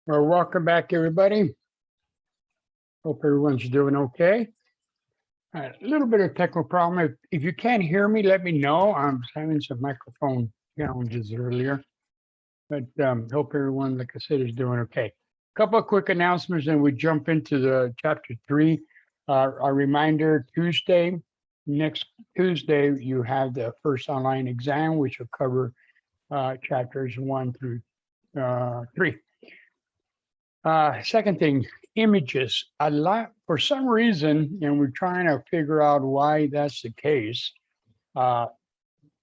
Well, welcome back, everybody. Hope everyone's doing okay. A little bit of technical problem. If you can't hear me, let me know. I was having some microphone challenges earlier, but hope everyone, like I said, is doing okay. Couple of quick announcements, and we jump into the chapter 3. A reminder: next Tuesday, you have the first online exam, which will cover chapters 1 through 3. Second thing, images. A lot for some reason, and we're trying to figure out why that's the case. Uh,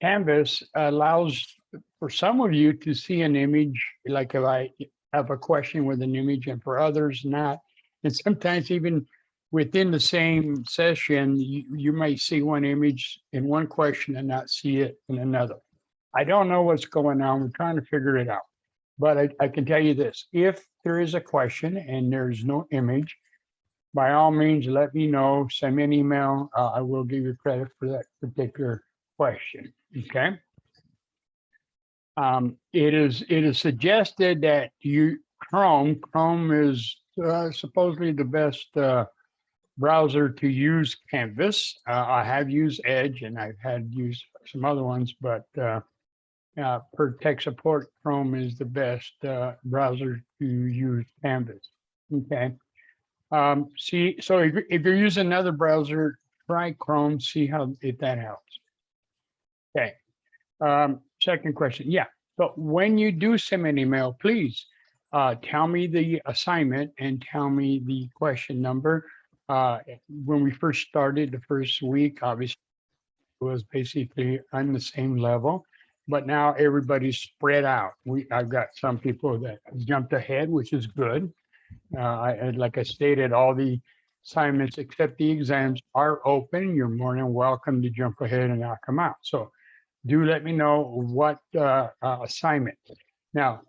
Canvas allows for some of you to see an image, like if I have a question with an image, and for others not. And sometimes even within the same session, you might see one image in one question and not see it in another. I don't know what's going on. We're trying to figure it out. But I can tell you this, if there is a question and there's no image, by all means, let me know, send me an email. I will give you credit for that particular question, okay? It is suggested that Chrome is supposedly the best browser to use Canvas. I have used Edge and I've had used some other ones, but per tech support, Chrome is the best browser to use Canvas. Okay. See, so if you're using another browser, try Chrome, see if that helps. Okay. Second question. Yeah. So when you do send me an email, please tell me the assignment and tell me the question number. When we first started the first week, obviously, it was basically on the same level. But now everybody's spread out. I've got some people that jumped ahead, which is good. Like I stated, all the assignments except the exams are open. You're more than welcome to jump ahead and knock them out. So do let me know what assignment. Now,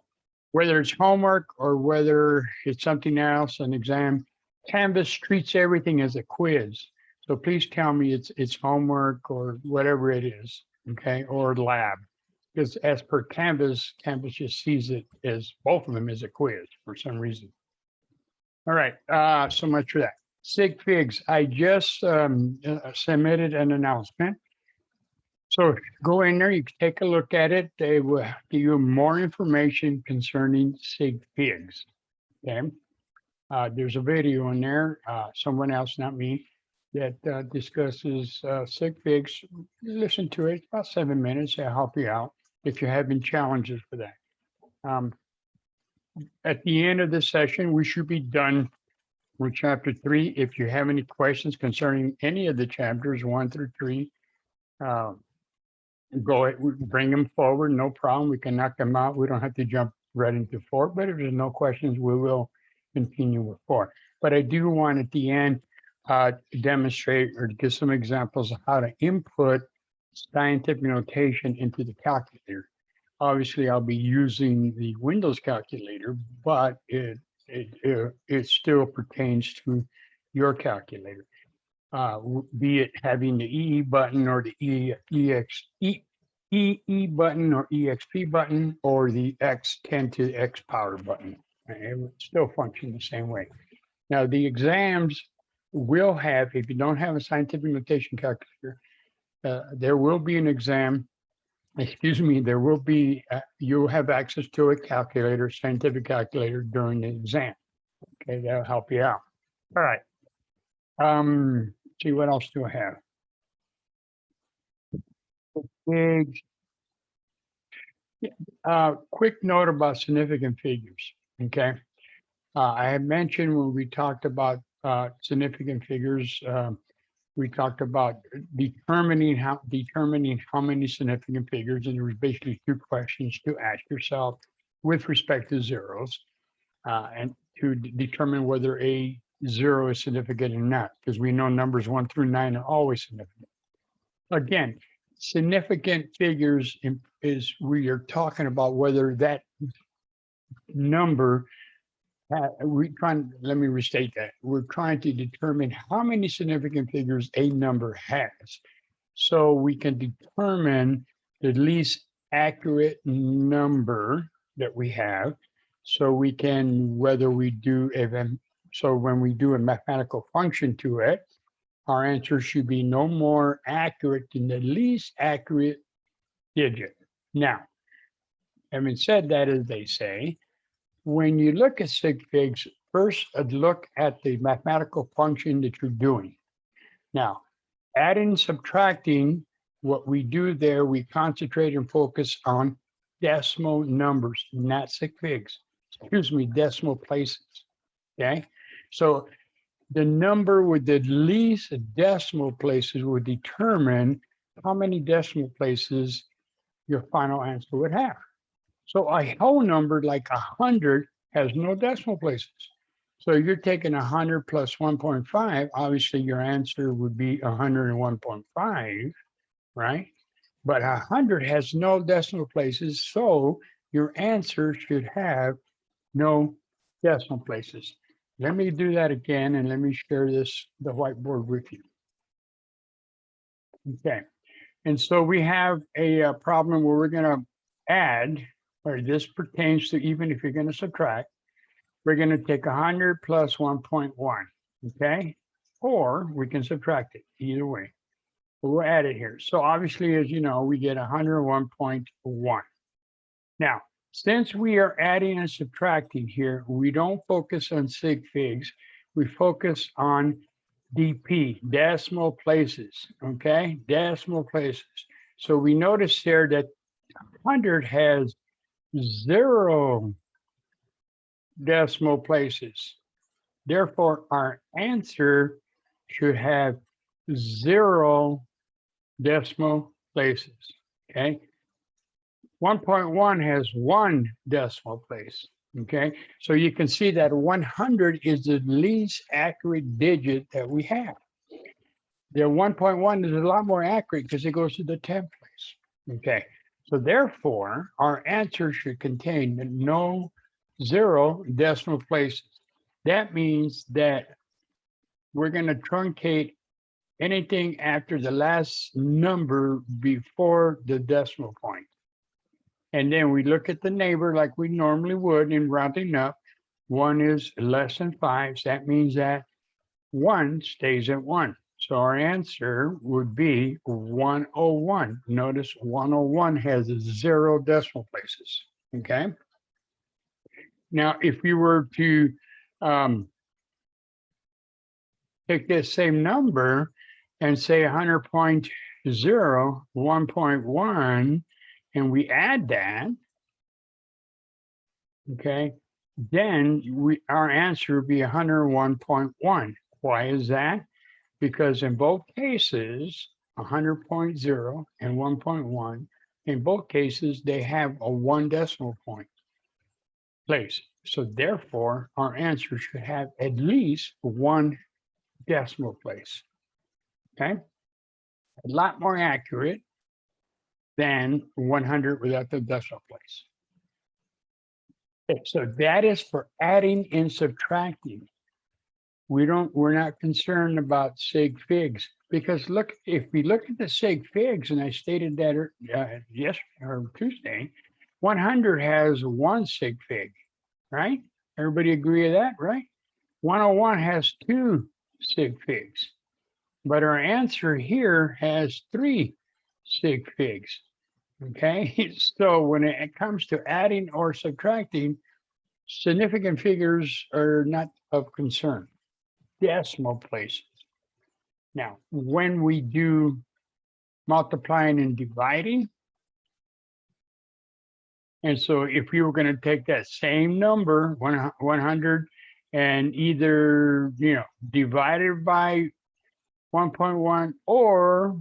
whether it's homework or whether it's something else, an exam, Canvas treats everything as a quiz. So please tell me it's homework or whatever it is, okay, or lab. Because as per Canvas just sees it as both of them as a quiz for some reason. All right, so much for that. Sig Figs, I just submitted an announcement. So go in there, you can take a look at it. They will give you more information concerning Sig Figs. Okay. There's a video in there, someone else, not me, that discusses Sig Figs. Listen to it, about 7 minutes. I'll help you out if you're having challenges with that. At the end of this session, we should be done with chapter 3. If you have any questions concerning any of the chapters 1 through 3, go ahead, bring them forward, no problem. We can knock them out. We don't have to jump right into 4, but if there's no questions, we will continue with 4. But I do want at the end demonstrate or give some examples of how to input scientific notation into the calculator. Obviously, I'll be using the Windows calculator, but it still pertains to your calculator, be it having the EE button or the EE button or EXP button or the X10 to X power button. It would still function the same way. Now, the exams will have, if you don't have a scientific notation calculator, there will be an exam. Excuse me, there will be, you'll have access to a calculator, scientific calculator during the exam. Okay, that'll help you out. All right. See, what else do I have? Quick note about significant figures, okay? I had mentioned when we talked about significant figures, we talked about determining how many significant figures, and there was basically 2 questions to ask yourself with respect to zeros, and to determine whether a 0 is significant or not, because we know numbers 1 through 9 are always significant. Again, significant figures is we are talking about whether that number. Let me restate that. We're trying to determine how many significant figures a number has, so we can determine the least accurate number that we have. So we can, whether we do even, so when we do a mathematical function to it, our answer should be no more accurate than the least accurate digit. Now, having said that, as they say, when you look at sig figs, first look at the mathematical function that you're doing. Now, adding, subtracting, what we do there, we concentrate and focus on decimal numbers, not sig figs. Excuse me, decimal places. Okay. So the number with the least decimal places will determine how many decimal places your final answer would have. So a whole number like 100 has no decimal places. So you're taking 100 plus 1.5, obviously your answer would be 101.5, right? But 100 has no decimal places, so your answer should have no decimal places. Let me do that again and let me share the whiteboard with you. Okay, and so we have a problem where we're going to add, or this pertains to even if you're going to subtract, we're going to take 100 plus 1.1, okay? Or we can subtract it, either way. But we'll add it here. So obviously, as you know, we get 101.1. Now, since we are adding and subtracting here, we don't focus on sig figs. We focus on DP, decimal places, okay? Decimal places. So we notice there that 100 has 0 decimal places. Therefore, our answer should have 0 decimal places, okay? 1.1 has 1 decimal place, okay? So you can see that 100 is the least accurate digit that we have. The 1.1 is a lot more accurate because it goes to the 10th place, okay? So therefore, our answer should contain no 0 decimal places. That means that we're going to truncate anything after the last number before the decimal point. And then we look at the neighbor like we normally would in rounding up. 1 is less than 5. So that means that 1 stays at 1. So our answer would be 101. Notice 101 has 0 decimal places, okay? Now, if we were to take this same number and say 100.0, 1.1, and we add that, okay, then our answer would be 101.1. Why is that? Because in both cases, 100.0 and 1.1, in both cases, they have a 1 decimal point place. So therefore, our answer should have at least 1 decimal place, okay? A lot more accurate than 100 without the decimal place. Okay, so that is for adding and subtracting. We're not concerned about sig figs because look, if we look at the sig figs, and I stated that yesterday or Tuesday, 100 has 1 sig fig, right? Everybody agree with that, right? 101 has 2 sig figs, but our answer here has 3 sig figs. Okay, so when it comes to adding or subtracting, significant figures are not of concern. Decimal places. Now, when we do multiplying and dividing, and so if we were going to take that same number, 100, and either, divide it by 1.1 or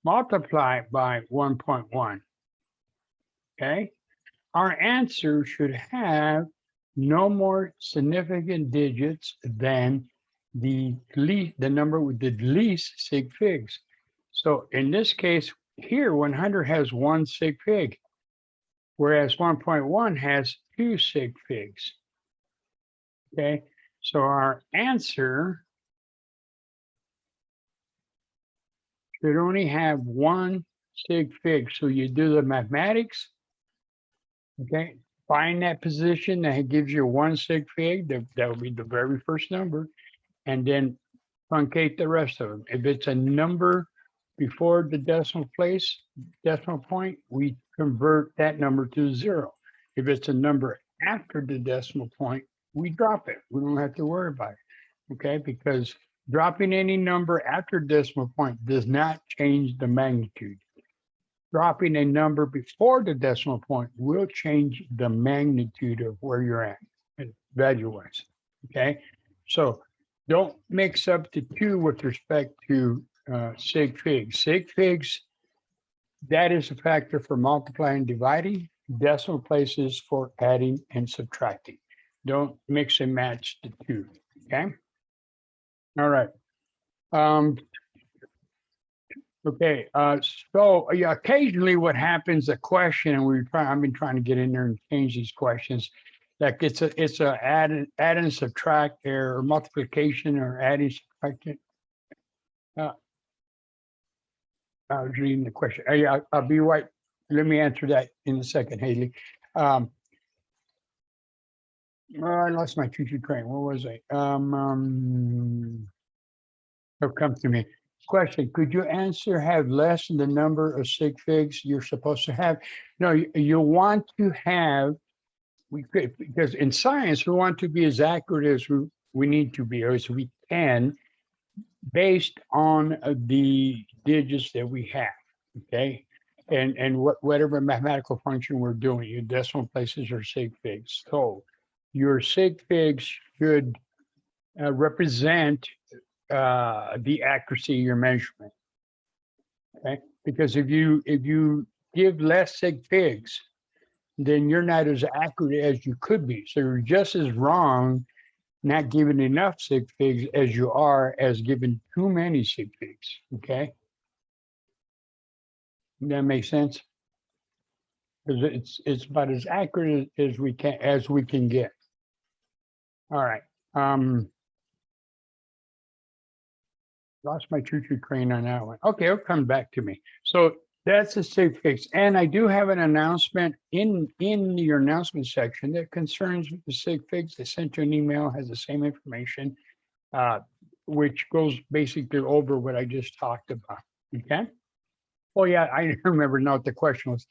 multiply by 1.1, okay? Our answer should have no more significant digits than the number with the least sig figs. So in this case here, 100 has 1 sig fig, whereas 1.1 has 2 sig figs. Okay, so our answer should only have 1 sig fig. So you do the mathematics, okay? find that position that gives you one sig fig, that will be the very first number, and then truncate the rest of them. If it's a number before the decimal point, we convert that number to 0. If it's a number after the decimal point, we drop it. We don't have to worry about it, okay? Because dropping any number after decimal point does not change the magnitude. Dropping a number before the decimal point will change the magnitude of where you're at, value-wise, okay? So don't mix up the two with respect to sig figs. Sig figs, that is a factor for multiplying and dividing. Decimal places for adding and subtracting. Don't mix and match the two, okay? All right. Okay, so yeah, occasionally what happens, a question, and I've been trying to get in there and change these questions. Like it's a add and subtract or multiplication or adding subtraction. I was reading the question. I'll be right. Let me answer that in a second, Haley. I lost my choo-choo train. What was I? It'll come to me. Question, could you answer have less than the number of sig figs you're supposed to have? No, you want to have, because in science, we want to be as accurate as we need to be, or as we can, based on the digits that we have, okay? And whatever mathematical function we're doing, your decimal places or sig figs. So your sig figs should represent the accuracy of your measurement. Okay, because if you give less sig figs, then you're not as accurate as you could be. So you're just as wrong not giving enough sig figs as you are as giving too many sig figs. Okay, that makes sense, because it's about as accurate as we can get. All right. Lost my choo-choo train on that one. Okay, it'll come back to me. So that's a sig figs. And I do have an announcement in your announcement section that concerns the sig figs. They sent you an email, has the same information, which goes basically over what I just talked about. Okay. Oh yeah, I remember now what the question was.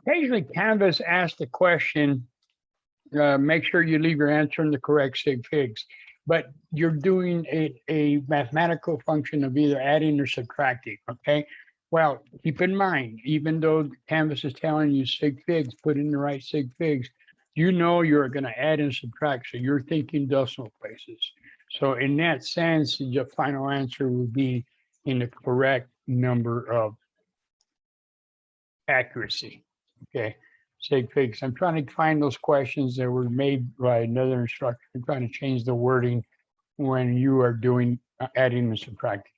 Occasionally Canvas asks the question, make sure you leave your answer in the correct sig figs. But you're doing a mathematical function of either adding or subtracting, okay? Well, keep in mind, even though Canvas is telling you sig figs, put in the right sig figs, you know you're going to add and subtract, so you're thinking decimal places. So in that sense, your final answer would be in the correct number of accuracy, okay? Sig figs. I'm trying to find those questions that were made by another instructor. I'm trying to change the wording when you are doing adding and subtracting.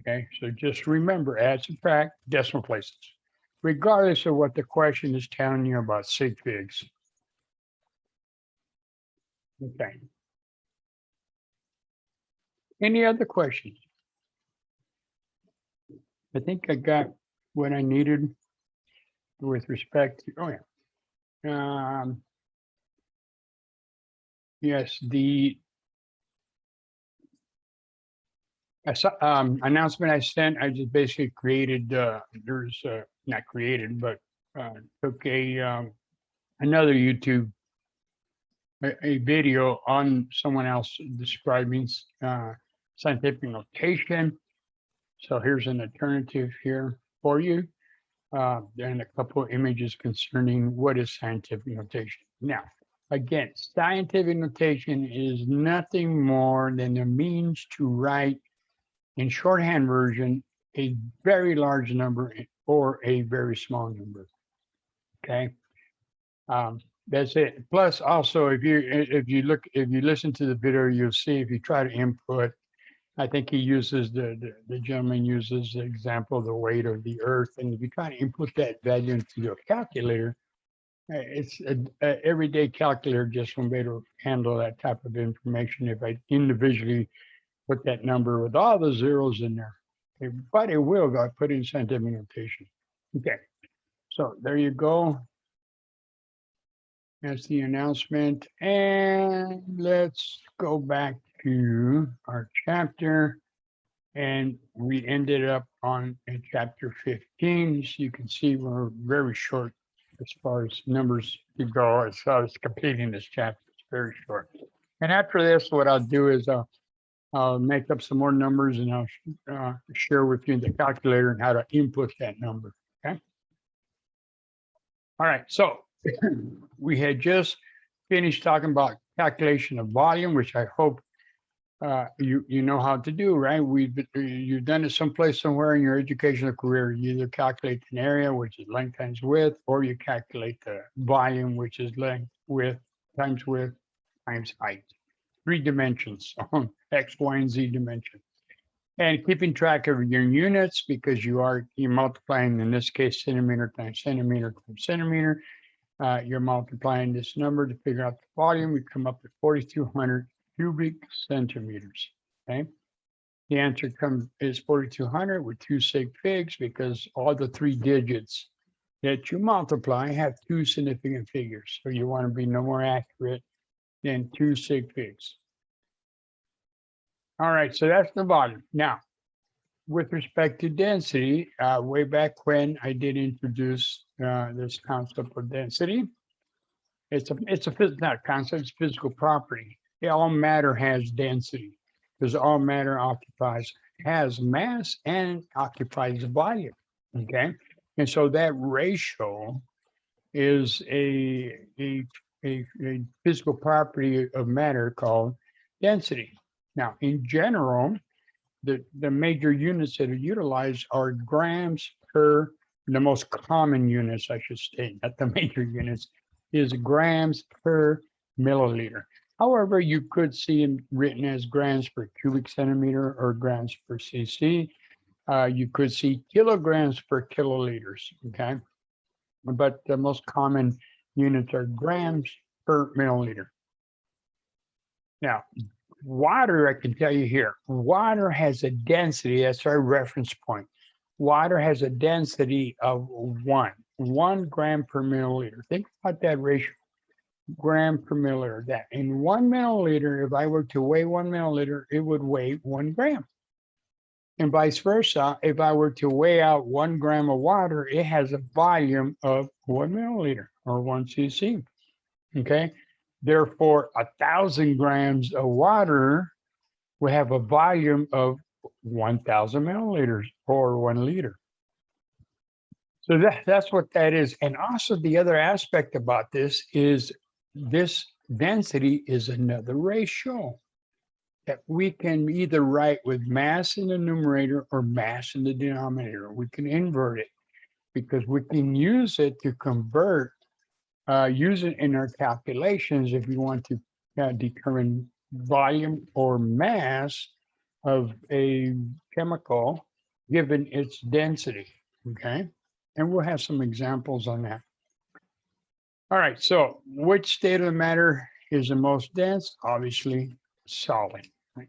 Okay, so just remember, add, subtract, decimal places, regardless of what the question is telling you about sig figs. Okay. Any other questions? I think I got what I needed with respect to, oh yeah. Yes, the announcement I sent, I just basically created, there's not created, but took another YouTube, a video on someone else describing scientific notation. So here's an alternative here for you. And a couple of images concerning what is scientific notation. Now, again, scientific notation is nothing more than a means to write in shorthand version a very large number or a very small number. Okay, that's it. Plus, also, if you listen to the video, you'll see if you try to input. I think he uses the gentleman uses the example of the weight of the earth, and if you try to input that value into your calculator, it's a everyday calculator just won't be able to handle that type of information if I individually put that number with all the zeros in there. Okay, but it will go put in scientific notation. Okay, so there you go. That's the announcement. And let's go back to our chapter. And we ended up on in chapter 15. So you can see we're very short as far as numbers to go as far as completing this chapter. It's very short. And after this, what I'll do is I'll make up some more numbers and I'll share with you the calculator and how to input that number. Okay. All right. So we had just finished talking about calculation of volume, which I hope you know how to do, right? You've done it someplace somewhere in your educational career. You either calculate an area, which is length times width, or you calculate the volume, which is length width times height. 3 dimensions on X, Y, and Z dimension. And keeping track of your units because you're multiplying, in this case, centimeter times centimeter times centimeter. You're multiplying this number to figure out the volume. We come up with 4,200 cubic centimeters. Okay. The answer is 4,200 with 2 sig figs because all the 3 digits that you multiply have 2 significant figures. So you want to be no more accurate than 2 sig figs. All right, so that's the volume. Now, with respect to density, way back when I did introduce this concept of density, it's not a concept, it's physical property. All matter has density because all matter has mass and occupies volume. Okay, and so that ratio is a physical property of matter called density. Now, in general, the major units that are utilized are grams per, the most common units, I should state, not the major units, is grams per milliliter. However, you could see them written as grams per cubic centimeter or grams per cc. You could see kilograms per kiloliters, okay? But the most common units are grams per milliliter. Now, water, I can tell you here, water has a density, that's our reference point. Water has a density of 1 gram per milliliter. Think about that ratio, gram per milliliter. That in 1 milliliter, if I were to weigh 1 milliliter, it would weigh 1 gram. And vice versa, if I were to weigh out 1 gram of water, it has a volume of 1 milliliter or 1 cc. Okay. Therefore, 1,000 grams of water will have a volume of 1,000 milliliters or 1 liter. So that's what that is. And also the other aspect about this is this density is another ratio that we can either write with mass in the numerator or mass in the denominator. We can invert it because we can use it to convert, use it in our calculations if you want to determine volume or mass of a chemical given its density, okay? And we'll have some examples on that. All right, so which state of the matter is the most dense? Obviously, solid. Right?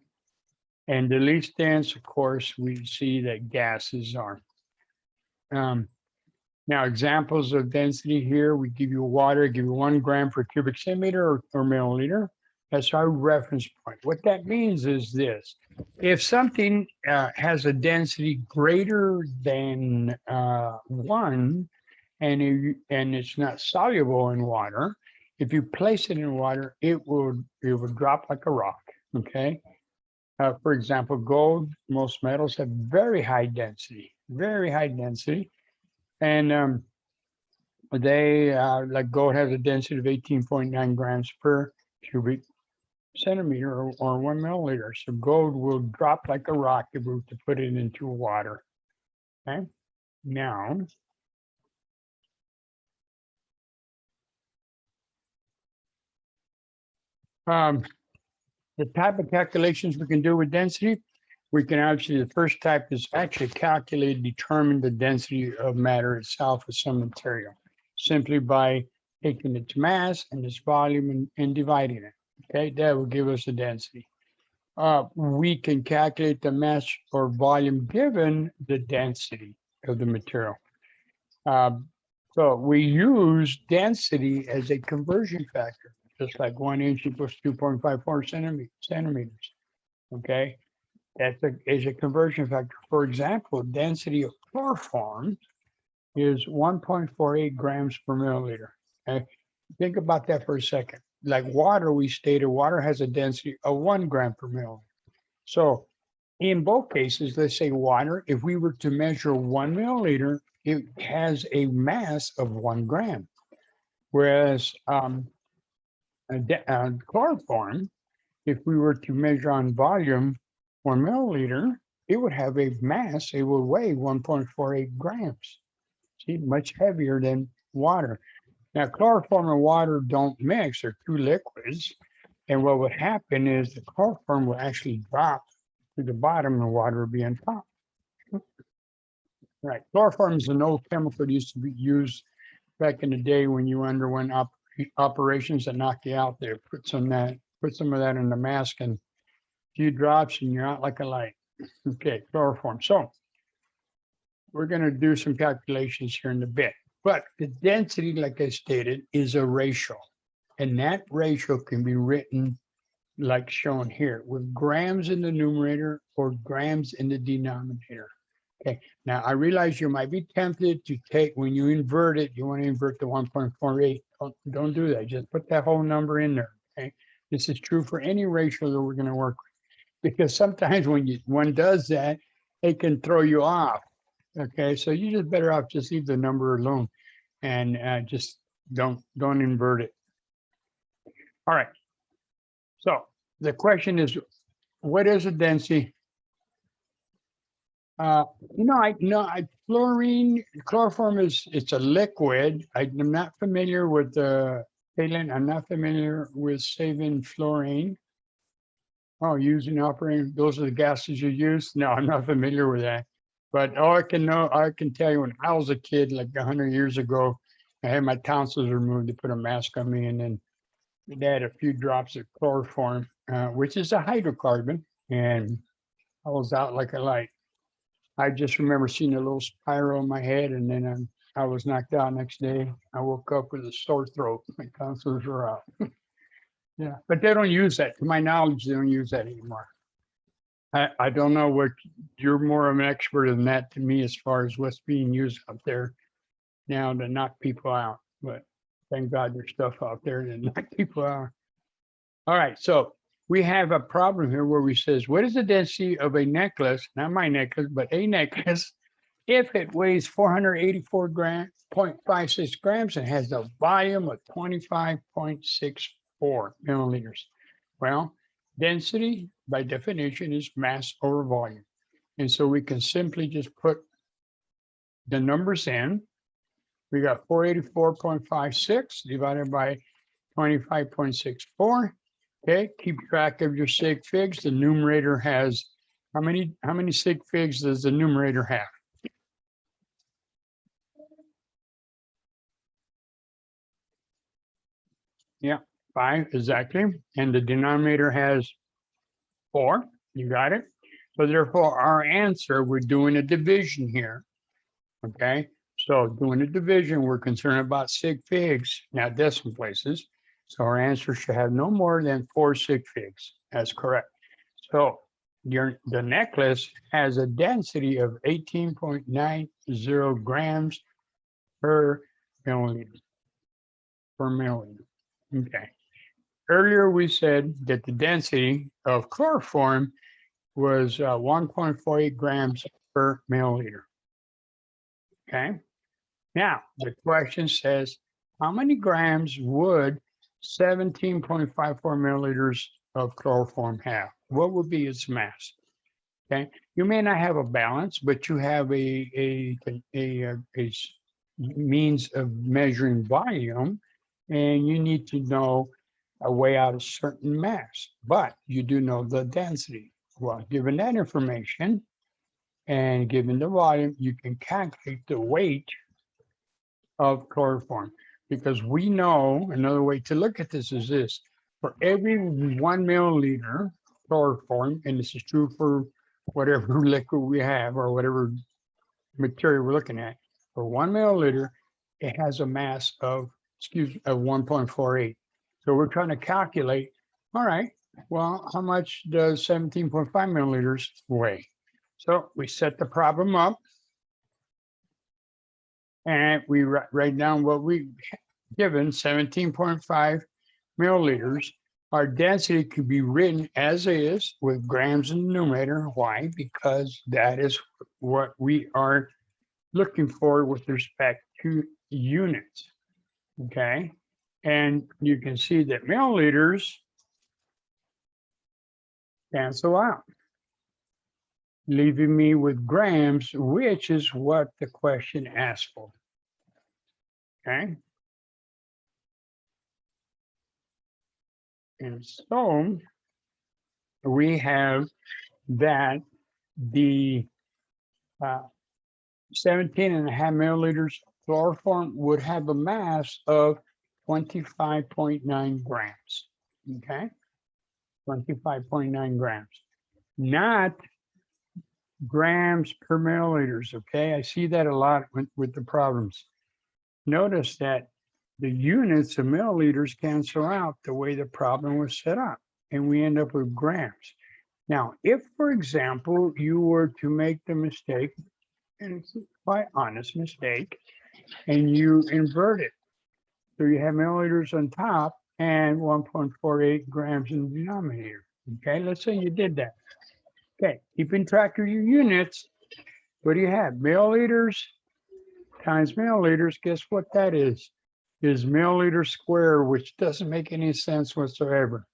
And the least dense, of course, we see that gases are. Now, examples of density here, we give you water, give you 1 gram per cubic centimeter or milliliter. That's our reference point. What that means is this. If something has a density greater than 1, and it's not soluble in water, if you place it in water, it will drop like a rock, okay? For example, gold, most metals have very high density. And they, like gold has a density of 18.9 grams per cubic centimeter or 1 milliliter. So gold will drop like a rock if we were to put it into water. Okay. Now, the type of calculations we can do with density, we can actually, the first type is actually calculate, determine the density of matter itself with some material, simply by taking its mass and its volume and dividing it. Okay, that will give us the density. We can calculate the mass or volume given the density of the material. So we use density as a conversion factor, just like 1 inch equals 2.54 centimeters. Okay, is a conversion factor. For example, density of chloroform is 1.48 grams per milliliter. Okay, think about that for a second. Like water, we stated water has a density of 1 gram per milliliter. So in both cases, let's say water, if we were to measure 1 milliliter, it has a mass of 1 gram. Whereas chloroform, if we were to measure on volume 1 milliliter, it would have a mass, it would weigh 1.48 grams. See, much heavier than water. Now, chloroform and water don't mix, they're two liquids. And what would happen is the chloroform will actually drop to the bottom and water will be on top. Right. Chloroform is an old chemical that used to be used back in the day when you underwent operations that knock you out there. Put some of that in the mask and a few drops and you're out like a light. Okay, chloroform. So we're going to do some calculations here in a bit. But the density, like I stated, is a ratio. And that ratio can be written like shown here with grams in the numerator or grams in the denominator. Okay, now I realize you might be tempted to take, when you invert it, you want to invert the 1.48. Don't do that. Just put that whole number in there. Okay, this is true for any ratio that we're going to work with, because sometimes when one does that, it can throw you off. Okay, so you just better off just leave the number alone and just don't invert it. All right. So the question is, what is a density? Chloroform it's a liquid. I'm not familiar with Caitlin, I'm not familiar with saving fluorine. Oh, using operating, those are the gases you use? No, I'm not familiar with that. But I can tell you when I was a kid, like 100 years ago, I had my tonsils removed to put a mask on me, and then they had a few drops of chloroform, which is a hydrocarbon, and I was out like a light. I just remember seeing a little spiral in my head, and then I was knocked out next day. I woke up with a sore throat. My tonsils were out. Yeah, but they don't use that. To my knowledge, they don't use that anymore. I don't know what, you're more of an expert than that to me as far as what's being used out there now to knock people out. But thank God there's stuff out there to knock people out. All right, so we have a problem here where we says, what is the density of a necklace, not my necklace, but a necklace, if it weighs 484 grams, 0.56 grams and has a volume of 25.64 milliliters? Well, density by definition is mass over volume. And so we can simply just put the numbers in. We got 484.56 divided by 25.64. Okay, keep track of your sig figs. The numerator has, how many sig figs does the numerator have? Yeah, 5 exactly. And the denominator has 4. You got it? So therefore, our answer, we're doing a division here. Okay, so doing a division, we're concerned about sig figs, not decimal places. So our answer should have no more than 4 sig figs. That's correct. So the necklace has a density of 18.90 grams per milliliter. Okay. Earlier we said that the density of chloroform was 1.48 grams per milliliter. Okay. Now the question says, how many grams would 17.54 milliliters of chloroform have? What would be its mass? Okay, you may not have a balance, but you have a means of measuring volume, and you need to know a way out a certain mass, but you do know the density. Well, given that information and given the volume, you can calculate the weight of chloroform, because we know another way to look at this is this: for every 1 milliliter chloroform, and this is true for whatever liquid we have or whatever material we're looking at, for 1 milliliter, it has a mass of, of 1.48. So we're trying to calculate, all right, well, how much does 17.5 milliliters weigh? So we set the problem up and we write down what we given, 17.5 milliliters. Our density could be written as is with grams in the numerator. Why? Because that is what we are looking for with respect to units. Okay. And you can see that milliliters cancel out, leaving me with grams, which is what the question asked for. Okay. And so we have that the 17.5 milliliters chloroform would have a mass of 25.9 grams. Okay. 25.9 grams, not grams per milliliters. Okay. I see that a lot with the problems. Notice that the units of milliliters cancel out the way the problem was set up, and we end up with grams. Now, if, for example, you were to make the mistake, and it's a quite honest mistake, and you invert it, so you have milliliters on top and 1.48 grams in the denominator. Okay, let's say you did that. Okay, keeping track of your units, what do you have? Milliliters times milliliters, guess what that is? Is milliliter squared, which doesn't make any sense whatsoever.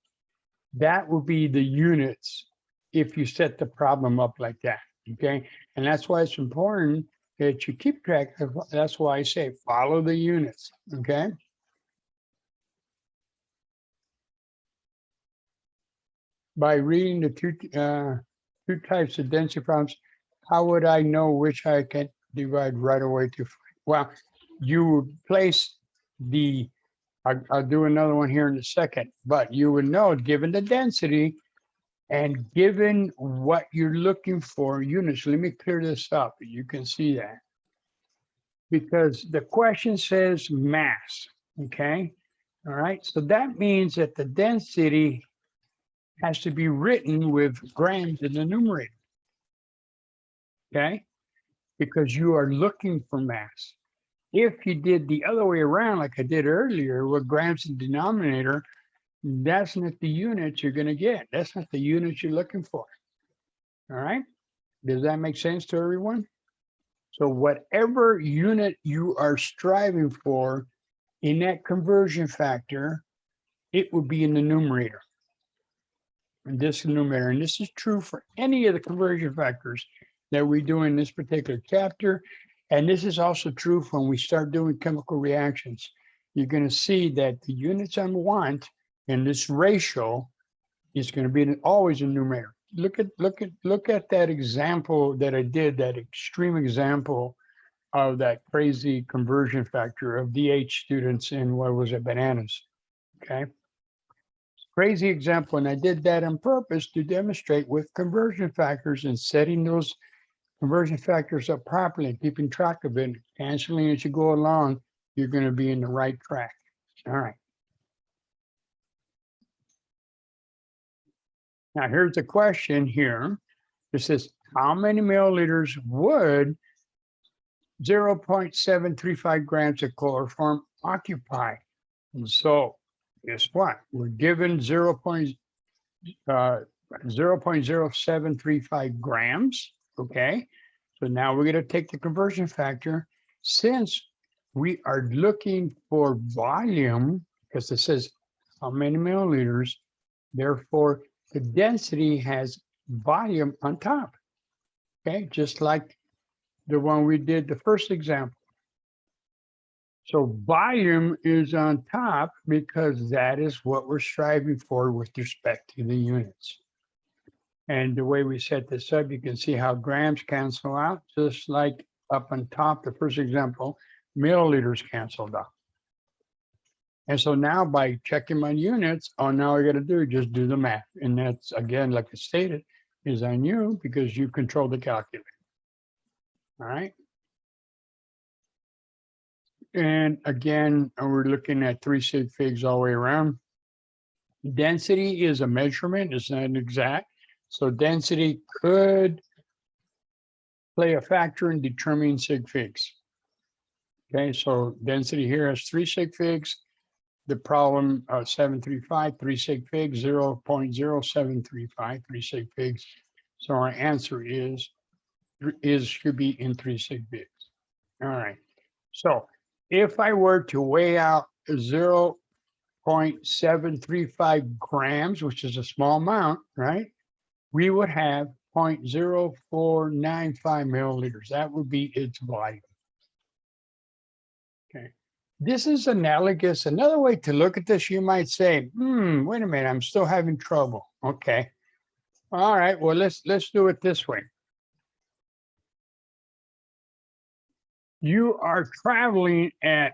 That will be the units if you set the problem up like that, okay? And that's why it's important that you keep track of, that's why I say follow the units, okay? By reading the two types of density problems, how would I know which I can divide right away to? Well, you would place the, I'll do another one here in a second, but you would know, given the density and given what you're looking for units, let me clear this up. You can see that. Because the question says mass, okay? All right, so that means that the density has to be written with grams in the numerator, okay? Because you are looking for mass. If you did the other way around, like I did earlier, with grams in the denominator, that's not the units you're going to get. That's not the units you're looking for. All right. Does that make sense to everyone? So whatever unit you are striving for in that conversion factor, it will be in the numerator. And this numerator, and this is true for any of the conversion factors that we do in this particular chapter. And this is also true when we start doing chemical reactions. You're going to see that the units I want in this ratio is going to be always a numerator. Look at that example that I did, that extreme example of that crazy conversion factor of DH students in, what was it, bananas. Okay. Crazy example. And I did that on purpose to demonstrate with conversion factors and setting those conversion factors up properly, keeping track of it, canceling as you go along, you're going to be in the right track. All right. Now here's the question here. It says, how many milliliters would 0.735 grams of chloroform occupy? And so guess what? We're given 0.0735 grams. Okay. So now we're going to take the conversion factor. Since we are looking for volume, because it says how many milliliters, therefore the density has volume on top. Okay, just like the one we did the first example. So volume is on top because that is what we're striving for with respect to the units. And the way we set this up, you can see how grams cancel out, just like up on top, the first example, milliliters canceled out. And so now by checking my units, all now I got to do is just do the math. And that's, again, like I stated, is on you because you control the calculator. All right. And again, we're looking at 3 sig figs all the way around. Density is a measurement, it's not exact. So density could play a factor in determining sig figs. Okay, so density here has 3 sig figs. The problem 735, 3 sig figs, 0.0735, 3 sig figs. So our answer should be in 3 sig figs. All right. So if I were to weigh out 0.735 grams, which is a small amount, right? We would have 0.0495 milliliters. That would be its volume. Okay. This is analogous. Another way to look at this, you might say, wait a minute, I'm still having trouble. Okay. All right. Well, let's do it this way. You are traveling at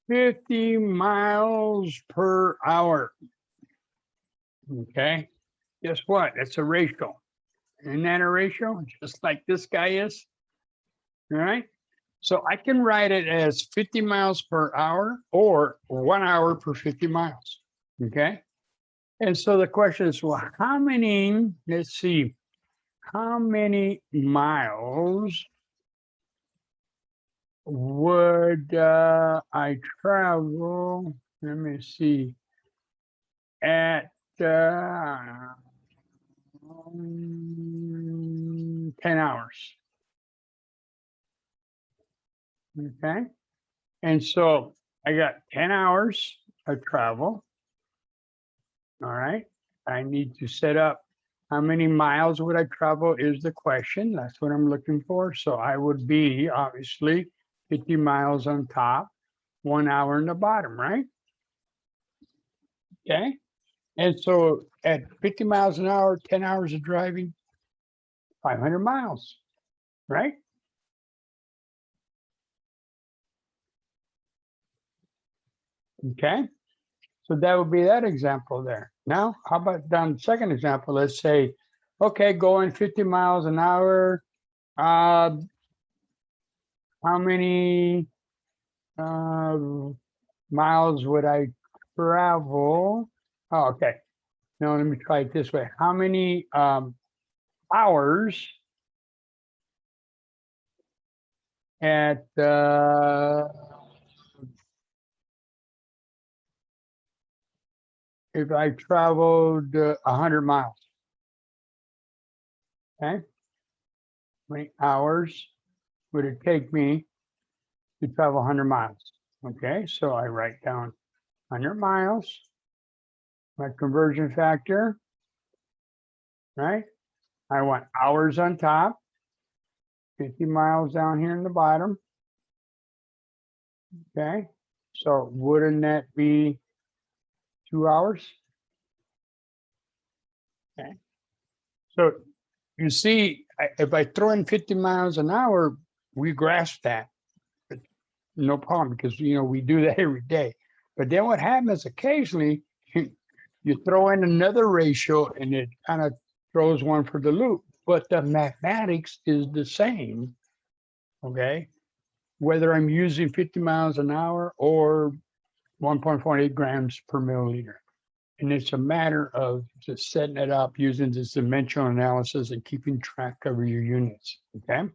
50 miles per hour. Okay. Guess what? It's a ratio. Isn't that a ratio? Just like this guy is. All right. So I can write it as 50 miles per hour or 1 hour per 50 miles. Okay. And so the question is, well, how many, let's see, how many miles would I travel? Let me see, at 10 hours. Okay. And so I got 10 hours of travel. All right. I need to set up how many miles would I travel is the question. That's what I'm looking for. So I would be obviously 50 miles on top, 1 hour in the bottom, right? Okay. And so at 50 miles an hour, 10 hours of driving, 500 miles, right? Okay. So that would be that example there. Now, how about down the second example? Let's say, okay, going 50 miles an hour. How many miles would I travel? Oh, okay. Now let me try it this way. How many hours at if I traveled 100 miles? Okay. How many hours would it take me to travel 100 miles? Okay, so I write down 100 miles, my conversion factor, right? I want hours on top, 50 miles down here in the bottom. Okay, so wouldn't that be 2 hours? Okay, so you see, if I throw in 50 miles an hour, we grasp that. But no problem, because we do that every day. But then what happens occasionally, you throw in another ratio and it kind of throws one for the loop. But the mathematics is the same, okay? Whether I'm using 50 miles an hour or 1.48 grams per milliliter. And it's a matter of just setting it up using this dimensional analysis and keeping track of your units, okay?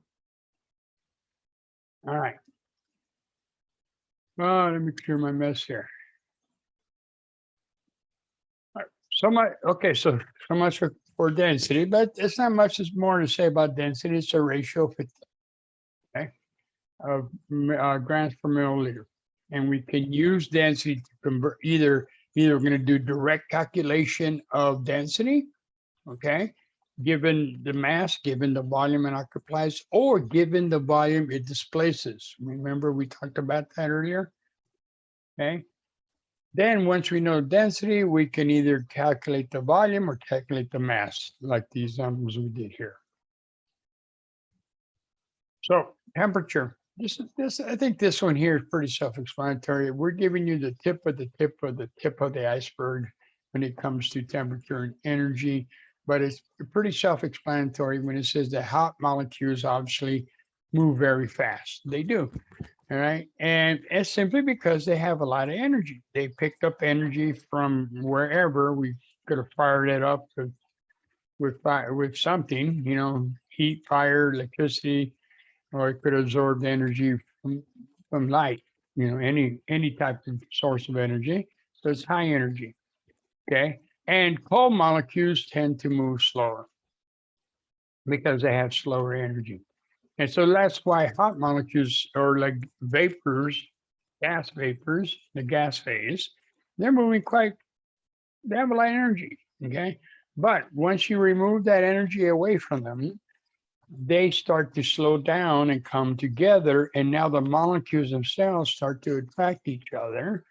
All right. Oh, let me clear my mess here. All right. So much for density, but it's not much more to say about density. It's a ratio of, okay, of grams per milliliter. And we can use density to convert either we're going to do direct calculation of density, okay, given the mass, given the volume it occupies, or given the volume it displaces. Remember we talked about that earlier, okay? Then once we know density, we can either calculate the volume or calculate the mass, like the examples we did here. So temperature. This I think this one here is pretty self-explanatory. We're giving you the tip of the tip of the tip of the iceberg when it comes to temperature and energy, but it's pretty self-explanatory when it says that hot molecules obviously move very fast. They do. All right. And it's simply because they have a lot of energy. They picked up energy from wherever. We could have fired it up with fire, with something, heat, fire, electricity, or it could absorb energy from light, any type of source of energy. So it's high energy. Okay. And cold molecules tend to move slower because they have slower energy. And so that's why hot molecules are like vapors, gas vapors, the gas phase, they're moving they have a lot of energy. Okay. But once you remove that energy away from them, they start to slow down and come together. And now the molecules themselves start to attract each other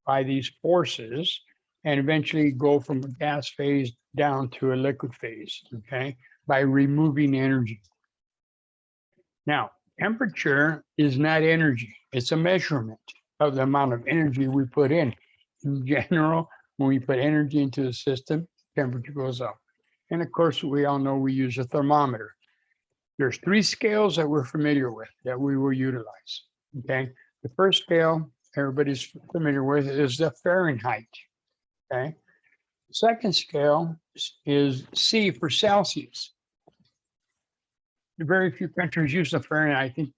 by these forces and eventually go from a gas phase down to a liquid phase, okay, by removing energy. Now, temperature is not energy. It's a measurement of the amount of energy we put in. In general, when we put energy into the system, temperature goes up. And of course, we all know we use a thermometer. There's three scales that we're familiar with that we will utilize, okay? The first scale everybody's familiar with is the Fahrenheit, okay? The second scale is C for Celsius. Very few countries use the Fahrenheit. I think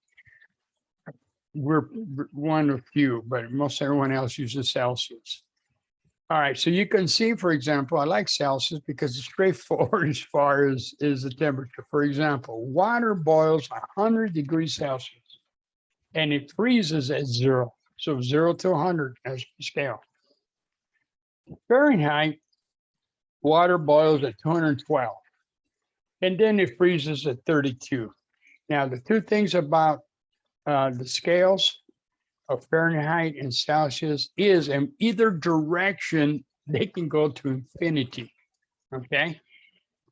we're one of few, but most everyone else uses Celsius. All right, so you can see, for example, I like Celsius because it's straightforward as far as the temperature. For example, water boils 100 degrees Celsius and it freezes at 0. So 0 to 100 as the scale. Fahrenheit, water boils at 212 and then it freezes at 32. Now, the two things about the scales of Fahrenheit and Celsius is in either direction, they can go to infinity, okay?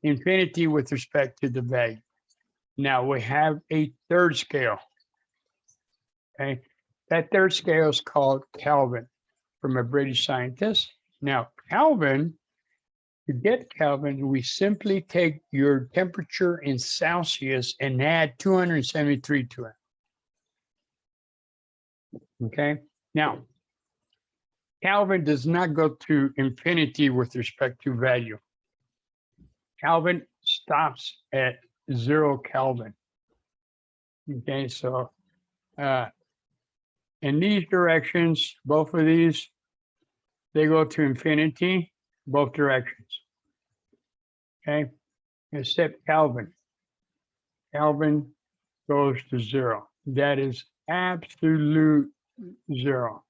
Infinity with respect to the value. Now we have a third scale, okay? That third scale is called Kelvin from a British scientist. Now, Kelvin, to get Kelvin, we simply take your temperature in Celsius and add 273 to it. Okay. Now, Kelvin does not go to infinity with respect to value. Kelvin stops at 0 Kelvin. Okay, so in these directions, both of these, they go to infinity, both directions. Okay, except Kelvin. Kelvin goes to 0. That is absolute 0.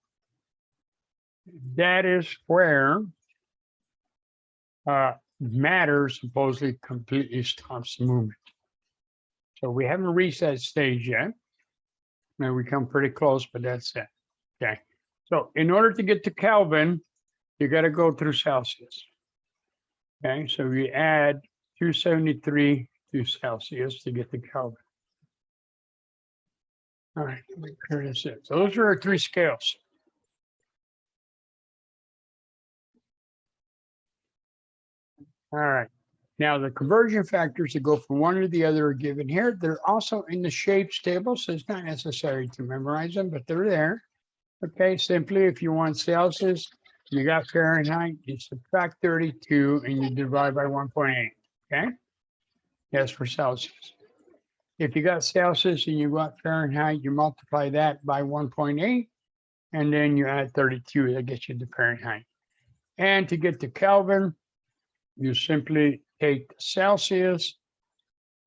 That is where matter supposedly completely stops movement. So we haven't reached that stage yet. And we come pretty close, but that's it. Okay. So in order to get to Kelvin, you got to go through Celsius. Okay. So we add 273 to Celsius to get to Kelvin. All right. Here it is. So those are our three scales. All right. Now the conversion factors that go from one to the other are given here. They're also in the shapes table, so it's not necessary to memorize them, but they're there. Okay, simply if you want Celsius, you got Fahrenheit, you subtract 32 and you divide by 1.8. Okay, that's for Celsius. If you got Celsius and you got Fahrenheit, you multiply that by 1.8 and then you add 32. That gets you to Fahrenheit. And to get to Kelvin, you simply take Celsius,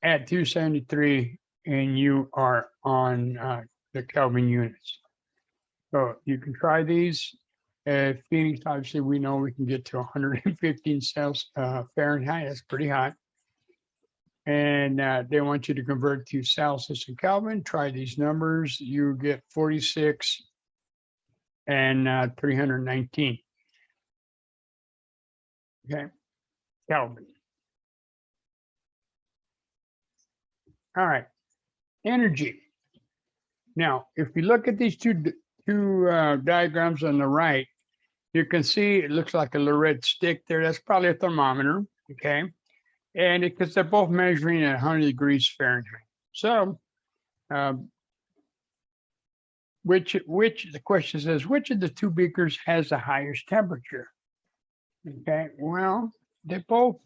add 273, and you are on the Kelvin units. So you can try these. Phoenix, obviously, we know we can get to 115 Fahrenheit. That's pretty hot. And they want you to convert to Celsius and Kelvin. Try these numbers. You get 46 and 319. Okay, Kelvin. All right, energy. Now, if you look at these two diagrams on the right, you can see it looks like a little red stick there. That's probably a thermometer, okay? And because they're both measuring at 100 degrees Fahrenheit. So the question says, which of the two beakers has the highest temperature? Okay, well, they both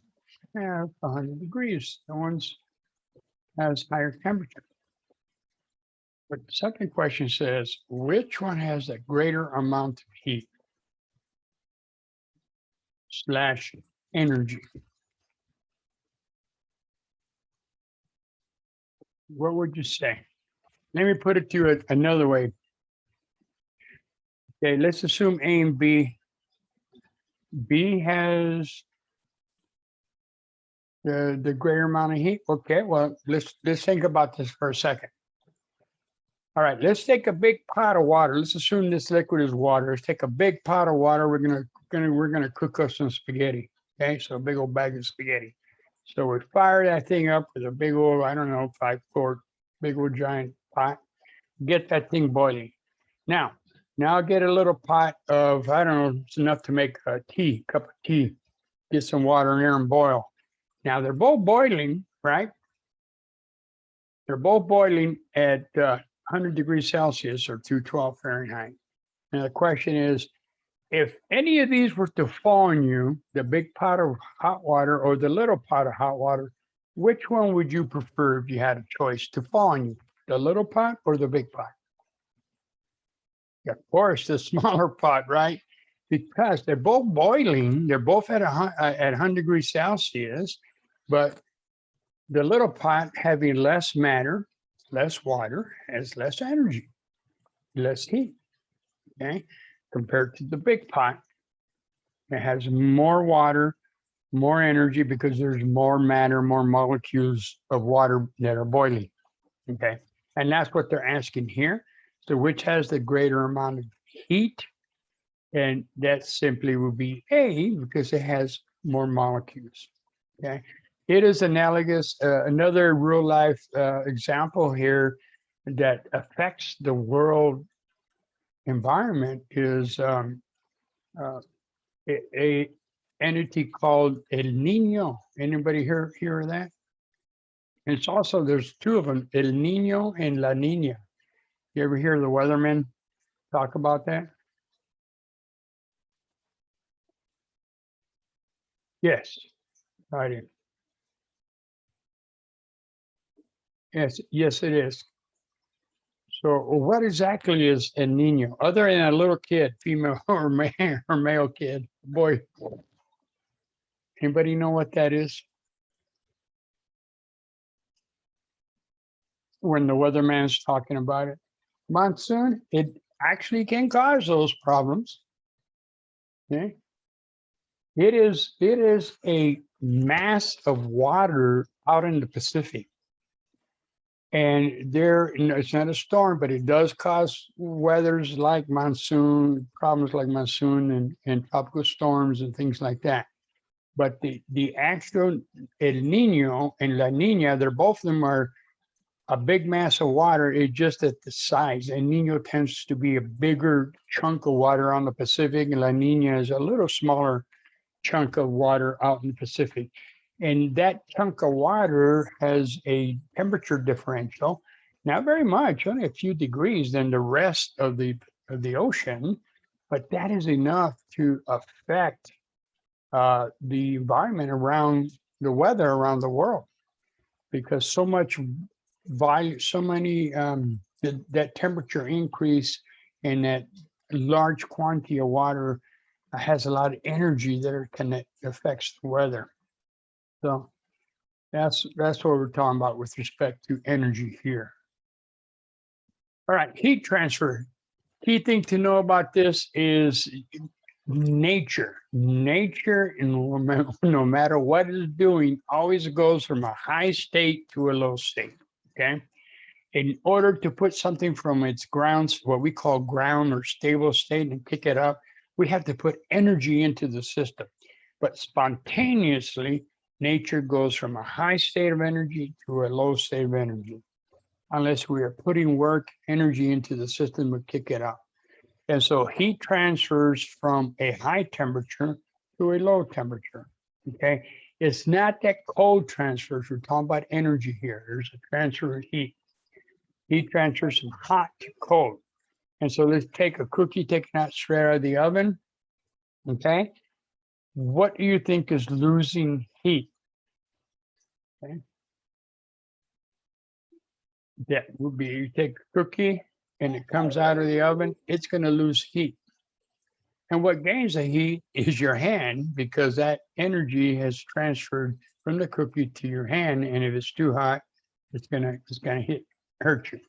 have 100 degrees. The one's has higher temperature. But the second question says, which one has a greater amount of heat slash energy? What would you say? Let me put it to you another way. Okay, let's assume A and B. B has the greater amount of heat. Okay, well, let's think about this for a second. All right, let's take a big pot of water. Let's assume this liquid is water. Let's take a big pot of water. We're gonna cook us some spaghetti. Okay, so a big old bag of spaghetti. So we fire that thing up with a big old, I don't know, 5-quart, big old giant pot. Get that thing boiling. Now get a little pot of, I don't know, it's enough to make a cup of tea. Get some water in there and boil. Now they're both boiling, right? They're both boiling at 100 degrees Celsius or 212 Fahrenheit. Now the question is, if any of these were to fall on you, the big pot of hot water or the little pot of hot water, which one would you prefer if you had a choice to fall on you, the little pot or the big pot? Of course, the smaller pot, right? Because they're both boiling, they're both at 100 degrees Celsius, but the little pot having less matter, less water, has less energy, less heat, okay? Compared to the big pot, it has more water, more energy because there's more matter, more molecules of water that are boiling, okay? And that's what they're asking here. So which has the greater amount of heat? And that simply would be A, because it has more molecules, okay? It is analogous, another real life example here that affects the world environment is a entity called El Nino. Anybody hear of that? And it's also, there's two of them, El Nino and La Nina. You ever hear the weathermen talk about that? Yes, I do. Yes, it is. So what exactly is El Nino, other than a little kid, female or male kid, boy? Anybody know what that is? When the weatherman's talking about it. Monsoon, it actually can cause those problems. Okay. It is a mass of water out in the Pacific. And it's not a storm, but it does cause weathers like monsoon, problems like monsoon and tropical storms and things like that. But the actual El Nino and La Nina, they're both of them are a big mass of water. It's just at the size. El Nino tends to be a bigger chunk of water on the Pacific, and La Nina is a little smaller chunk of water out in the Pacific. And that chunk of water has a temperature differential, not very much, only a few degrees than the rest of the ocean, but that is enough to affect the environment around the weather around the world, because so much volume, so many that temperature increase and that large quantity of water has a lot of energy that affects the weather. So that's what we're talking about with respect to energy here. All right, heat transfer. Key thing to know about this is nature. Nature, no matter what it's doing, always goes from a high state to a low state, okay? In order to put something from its grounds, what we call ground or stable state, and pick it up, we have to put energy into the system. But spontaneously, nature goes from a high state of energy to a low state of energy. Unless we are putting energy into the system, we kick it up. And so heat transfers from a high temperature to a low temperature, okay? It's not that cold transfers. We're talking about energy here. There's a transfer of heat. Heat transfers from hot to cold. And so let's take a cookie taken out straight out of the oven. Okay. What do you think is losing heat? Okay. That would be, you take a cookie and it comes out of the oven, it's going to lose heat. And what gains the heat is your hand, because that energy has transferred from the cookie to your hand. And if it's too hot, it's gonna hurt you.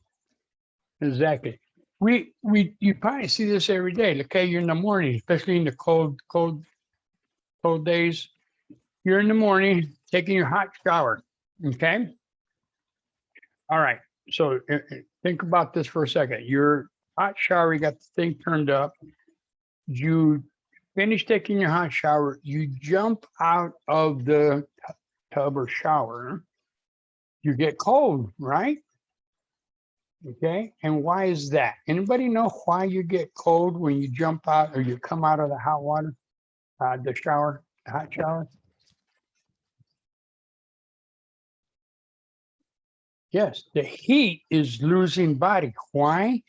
Exactly. You probably see this every day. Okay, you're in the morning, especially in the cold days. You're in the morning taking your hot shower. Okay. All right. So think about this for a second. Your hot shower, you got the thing turned up. You finish taking your hot shower. You jump out of the tub or shower. You get cold, right? Okay. And why is that? Anybody know why you get cold when you jump out or you come out of the hot water, the shower, the hot shower? Yes, the heat is losing body. Why?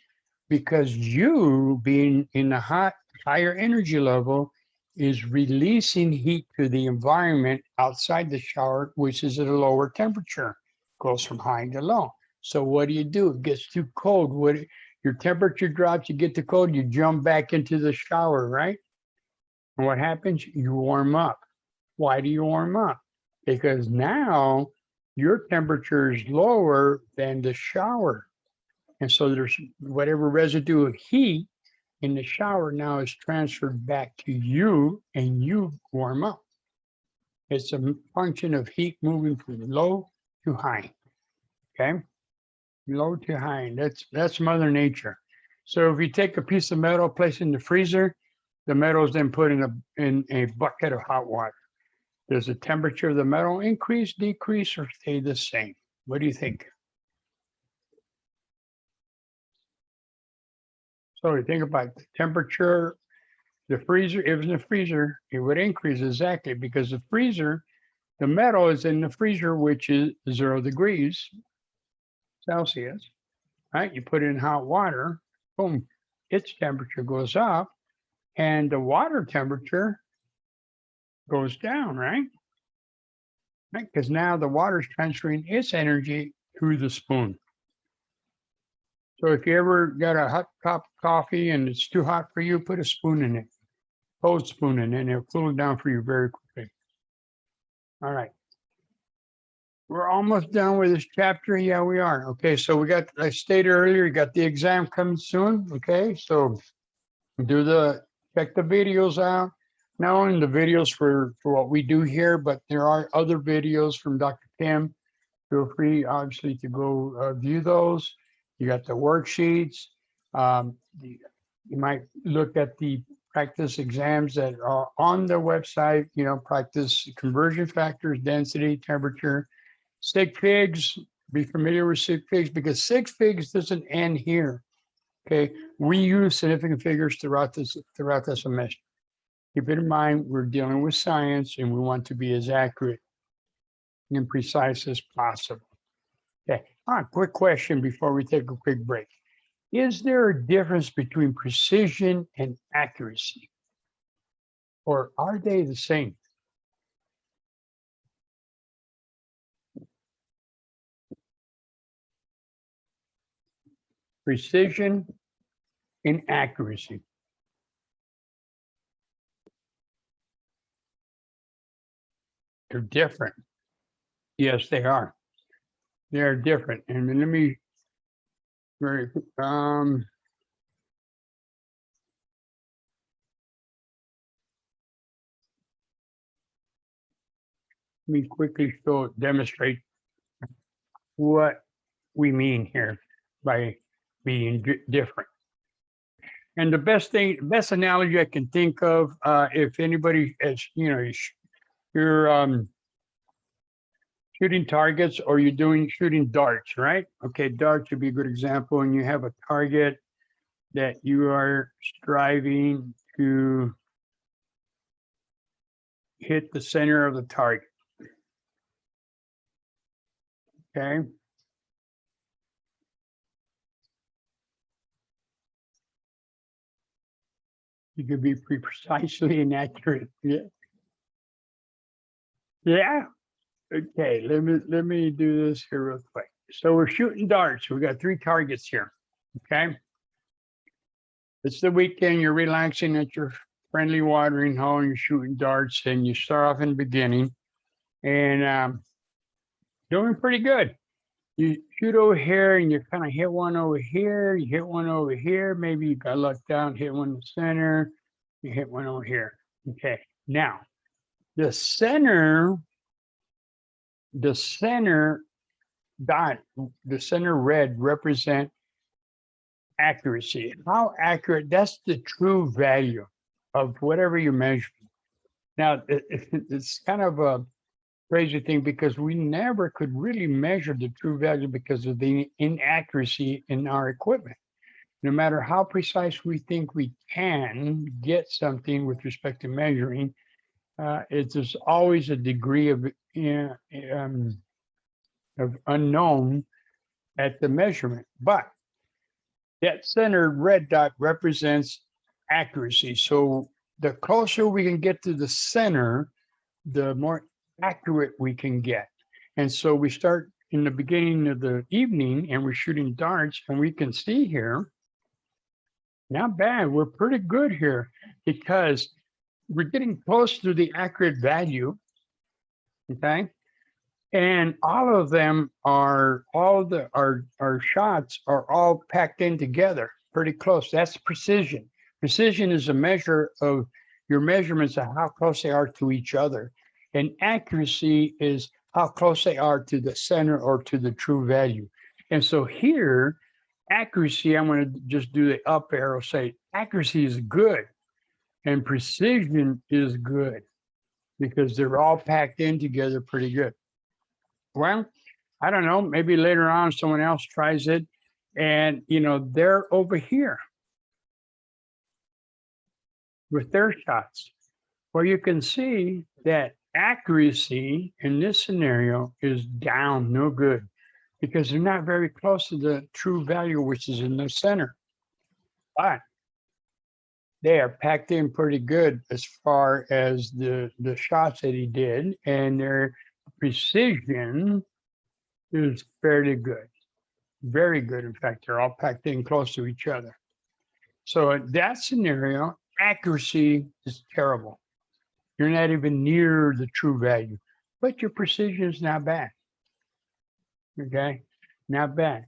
Because you being in a higher energy level is releasing heat to the environment outside the shower, which is at a lower temperature, goes from high to low. So what do? It gets too cold. Your temperature drops, you get too cold, you jump back into the shower, right? And what happens? You warm up. Why do you warm up? Because now your temperature is lower than the shower. And so there's whatever residue of heat in the shower now is transferred back to you and you warm up. It's a function of heat moving from low to high. Okay. Low to high. That's Mother Nature. So if you take a piece of metal, place it in the freezer, the metal is then put in a bucket of hot water. Does the temperature of the metal increase, decrease, or stay the same? What do you think? So you think about the temperature, the freezer, if it's in the freezer, it would increase exactly because the freezer, the metal is in the freezer, which is 0 degrees Celsius, right? You put it in hot water, boom, its temperature goes up and the water temperature goes down, right? Right? Because now the water is transferring its energy through the spoon. So if you ever got a hot cup of coffee and it's too hot for you, put a spoon in it, cold spoon in it, and it'll cool it down for you very quickly. All right. We're almost done with this chapter. Yeah, we are. Okay, so I stated earlier, you got the exam coming soon. Okay, so check the videos out. Not only the videos for what we do here, but there are other videos from Dr. Kim. Feel free, obviously, to go view those. You got the worksheets. You might look at the practice exams that are on the website, practice conversion factors, density, temperature, sig figs. Be familiar with sig figs because sig figs doesn't end here. Okay, we use significant figures throughout the semester. Keep it in mind, we're dealing with science and we want to be as accurate and precise as possible. Okay, quick question before we take a quick break. Is there a difference between precision and accuracy? Or are they the same? Precision and accuracy. They're different. Yes, they are. They're different. And let me quickly demonstrate what we mean here by being different. And the best analogy I can think of, if anybody is, you're shooting targets or you're shooting darts, right? Okay, darts would be a good example. And you have a target that you are striving to hit the center of the target. Okay. You can be precisely inaccurate. Yeah. Yeah. Okay. Let me do this here real quick. So we're shooting darts. We got 3 targets here. Okay. It's the weekend. You're relaxing at your friendly watering hole. And you're shooting darts, and you start off in the beginning, and doing pretty good. You shoot over here, and you kind of hit one over here. You hit one over here. Maybe you got lucked out, hit one in the center. You hit one over here. Okay. Now the center dot, the center red represent accuracy. How accurate? That's the true value of whatever you're measuring. Now, it's kind of a crazy thing because we never could really measure the true value because of the inaccuracy in our equipment. No matter how precise we think we can get something with respect to measuring, there's always a degree of unknown at the measurement. But that center red dot represents accuracy. So the closer we can get to the center, the more accurate we can get. And so we start in the beginning of the evening and we're shooting darts, and we can see here, not bad. We're pretty good here because we're getting close to the accurate value. Okay. And all of them are, our shots are all packed in together pretty close. That's precision. Precision is a measure of your measurements of how close they are to each other. And accuracy is how close they are to the center or to the true value. And so here, accuracy, I'm going to just do the up arrow, say accuracy is good and precision is good because they're all packed in together pretty good. Well, I don't know, maybe later on someone else tries it and, they're over here with their shots. Well, you can see that accuracy in this scenario is down, no good, because they're not very close to the true value, which is in the center. But they are packed in pretty good as far as the shots that he did, and their precision is fairly good, very good. In fact, they're all packed in close to each other. So in that scenario, accuracy is terrible. You're not even near the true value, but your precision is not bad. Okay, not bad.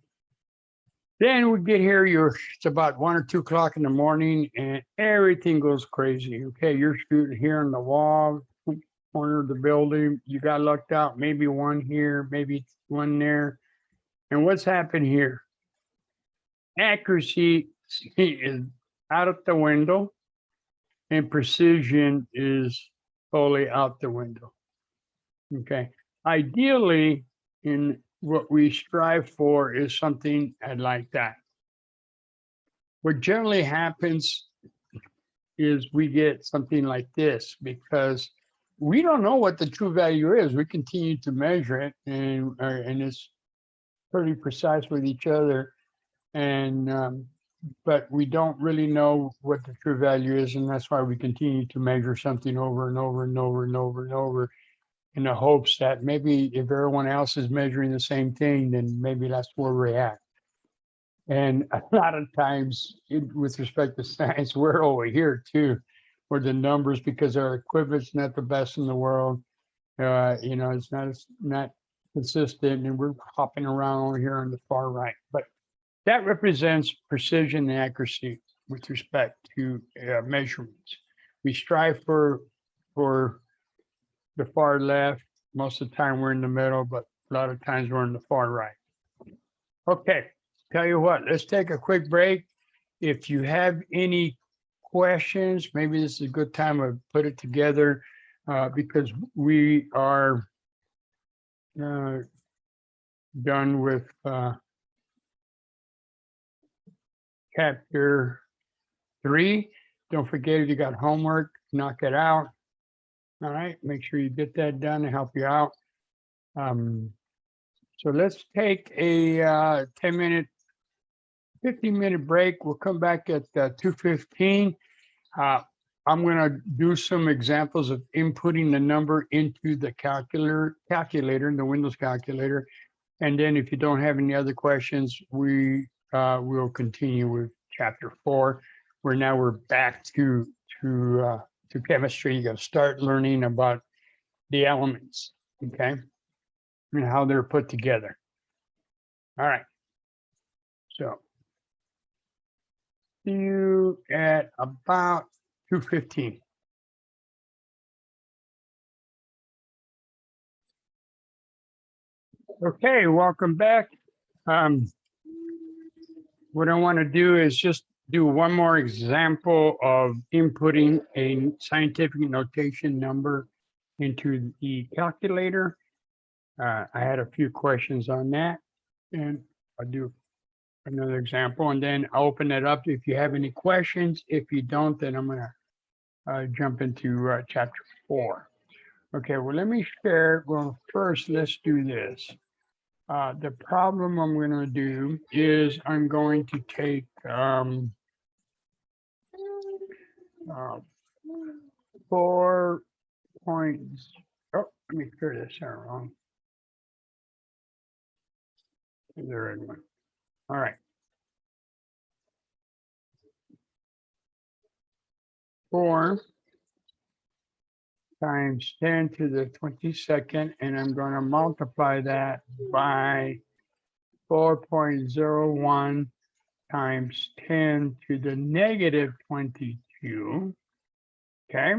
Then we get here, it's about 1 or 2 o'clock in the morning and everything goes crazy. Okay, you're shooting here on the wall, corner of the building. You got lucked out, maybe one here, maybe one there. And what's happened here? Accuracy is out of the window and precision is totally out the window. Okay, ideally, in what we strive for is something like that. What generally happens is we get something like this because we don't know what the true value is. We continue to measure it, and it's pretty precise with each other, and but we don't really know what the true value is, and that's why we continue to measure something over and over and over and over and over, in the hopes that maybe if everyone else is measuring the same thing, then maybe that's where we're at. And a lot of times, with respect to science, we're over here too, where the numbers, because our equipment's not the best in the world, it's not consistent, and we're hopping around over here on the far right. But that represents precision and accuracy with respect to measurements. We strive for the far left. Most of the time we're in the middle, but a lot of times we're in the far right. Okay, tell you what, let's take a quick break. If you have any questions, maybe this is a good time to put it together because we are done with chapter 3. Don't forget, if you got homework, knock it out. All right, make sure you get that done to help you out. So let's take a 10-minute, 15-minute break. We'll come back at 2:15. Uh, I'm going to do some examples of inputting the number into the calculator, the Windows calculator. And then if you don't have any other questions, we will continue with chapter 4, where now we're back to chemistry. You got to start learning about the elements, okay, and how they're put together. All right. So see you at about 2:15. Okay, welcome back. What I want to do is just do one more example of inputting a scientific notation number into the calculator. I had a few questions on that, and I'll do another example, and then I'll open it up if you have any questions. If you don't, then I'm going to jump into chapter 4. Okay, well, let me share. Well, first, let's do this. The problem I'm going to do is I'm going to take 4 points. Oh, let me clear this out wrong. There it went. All right. 4 times 10 to the 22nd, and I'm going to multiply that by 4.01 times 10 to the negative 22. Okay.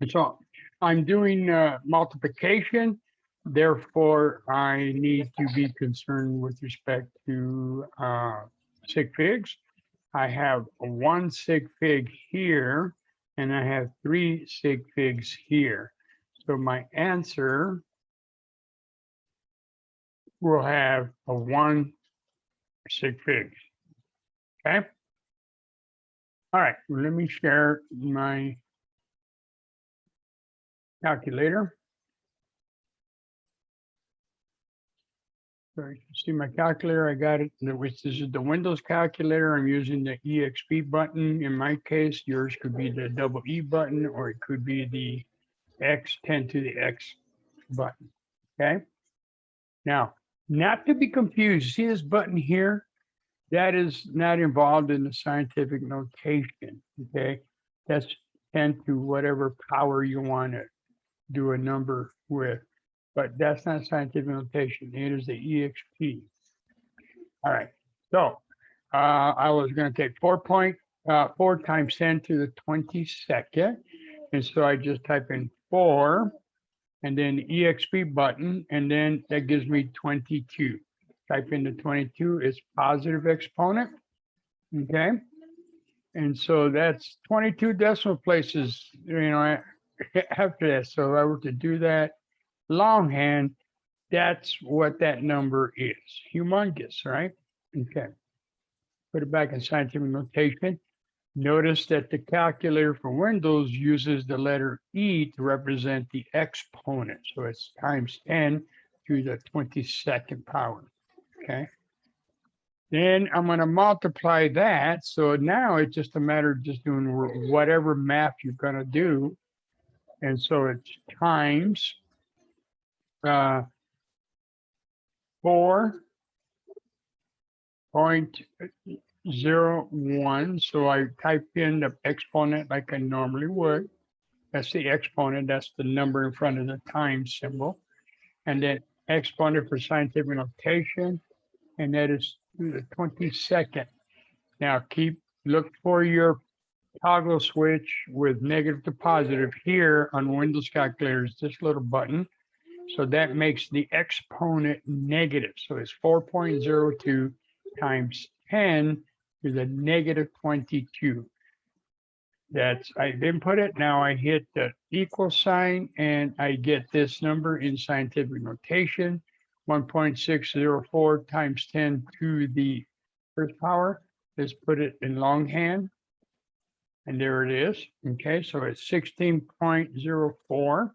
And so I'm doing multiplication. Therefore, I need to be concerned with respect to sig figs. I have 1 sig fig here, and I have 3 sig figs here. So my answer will have a 1 sig fig. Okay. All right. Well, let me share my calculator. So you can see my calculator. I got it, which is the Windows calculator. I'm using the EXP button. In my case, yours could be the double E button, or it could be the X10 to the X button. Okay. Now, not to be confused, see this button here? That is not involved in the scientific notation. Okay. That's 10 to whatever power you want to do a number with. But that's not scientific notation. It is the EXP. All right. So I was going to take 4 times 10 to the 22nd. And so I just type in 4 and then the EXP button, and then that gives me 22. Type in the 22 is positive exponent. Okay. And so that's 22 decimal places, after that. So if I were to do that longhand, that's what that number is. Humongous, right? Okay. Put it back in scientific notation. Notice that the calculator for Windows uses the letter E to represent the exponent. So it's times 10 to the 22nd power. Okay. Then I'm going to multiply that. So now it's just a matter of just doing whatever math you're going to do. And so it's times 4.01. So I type in the exponent like I normally would. That's the exponent. That's the number in front of the times symbol. And then exponent for scientific notation. And that is to the 22nd. Now look for your toggle switch with negative to positive here on Windows calculators, this little button. So that makes the exponent negative. So it's 4.02 times 10 to the negative 22. I've input it. Now I hit the equal sign and I get this number in scientific notation, 1.604 times 10 to the first power. Let's put it in longhand. And there it is. Okay, so it's 16.04.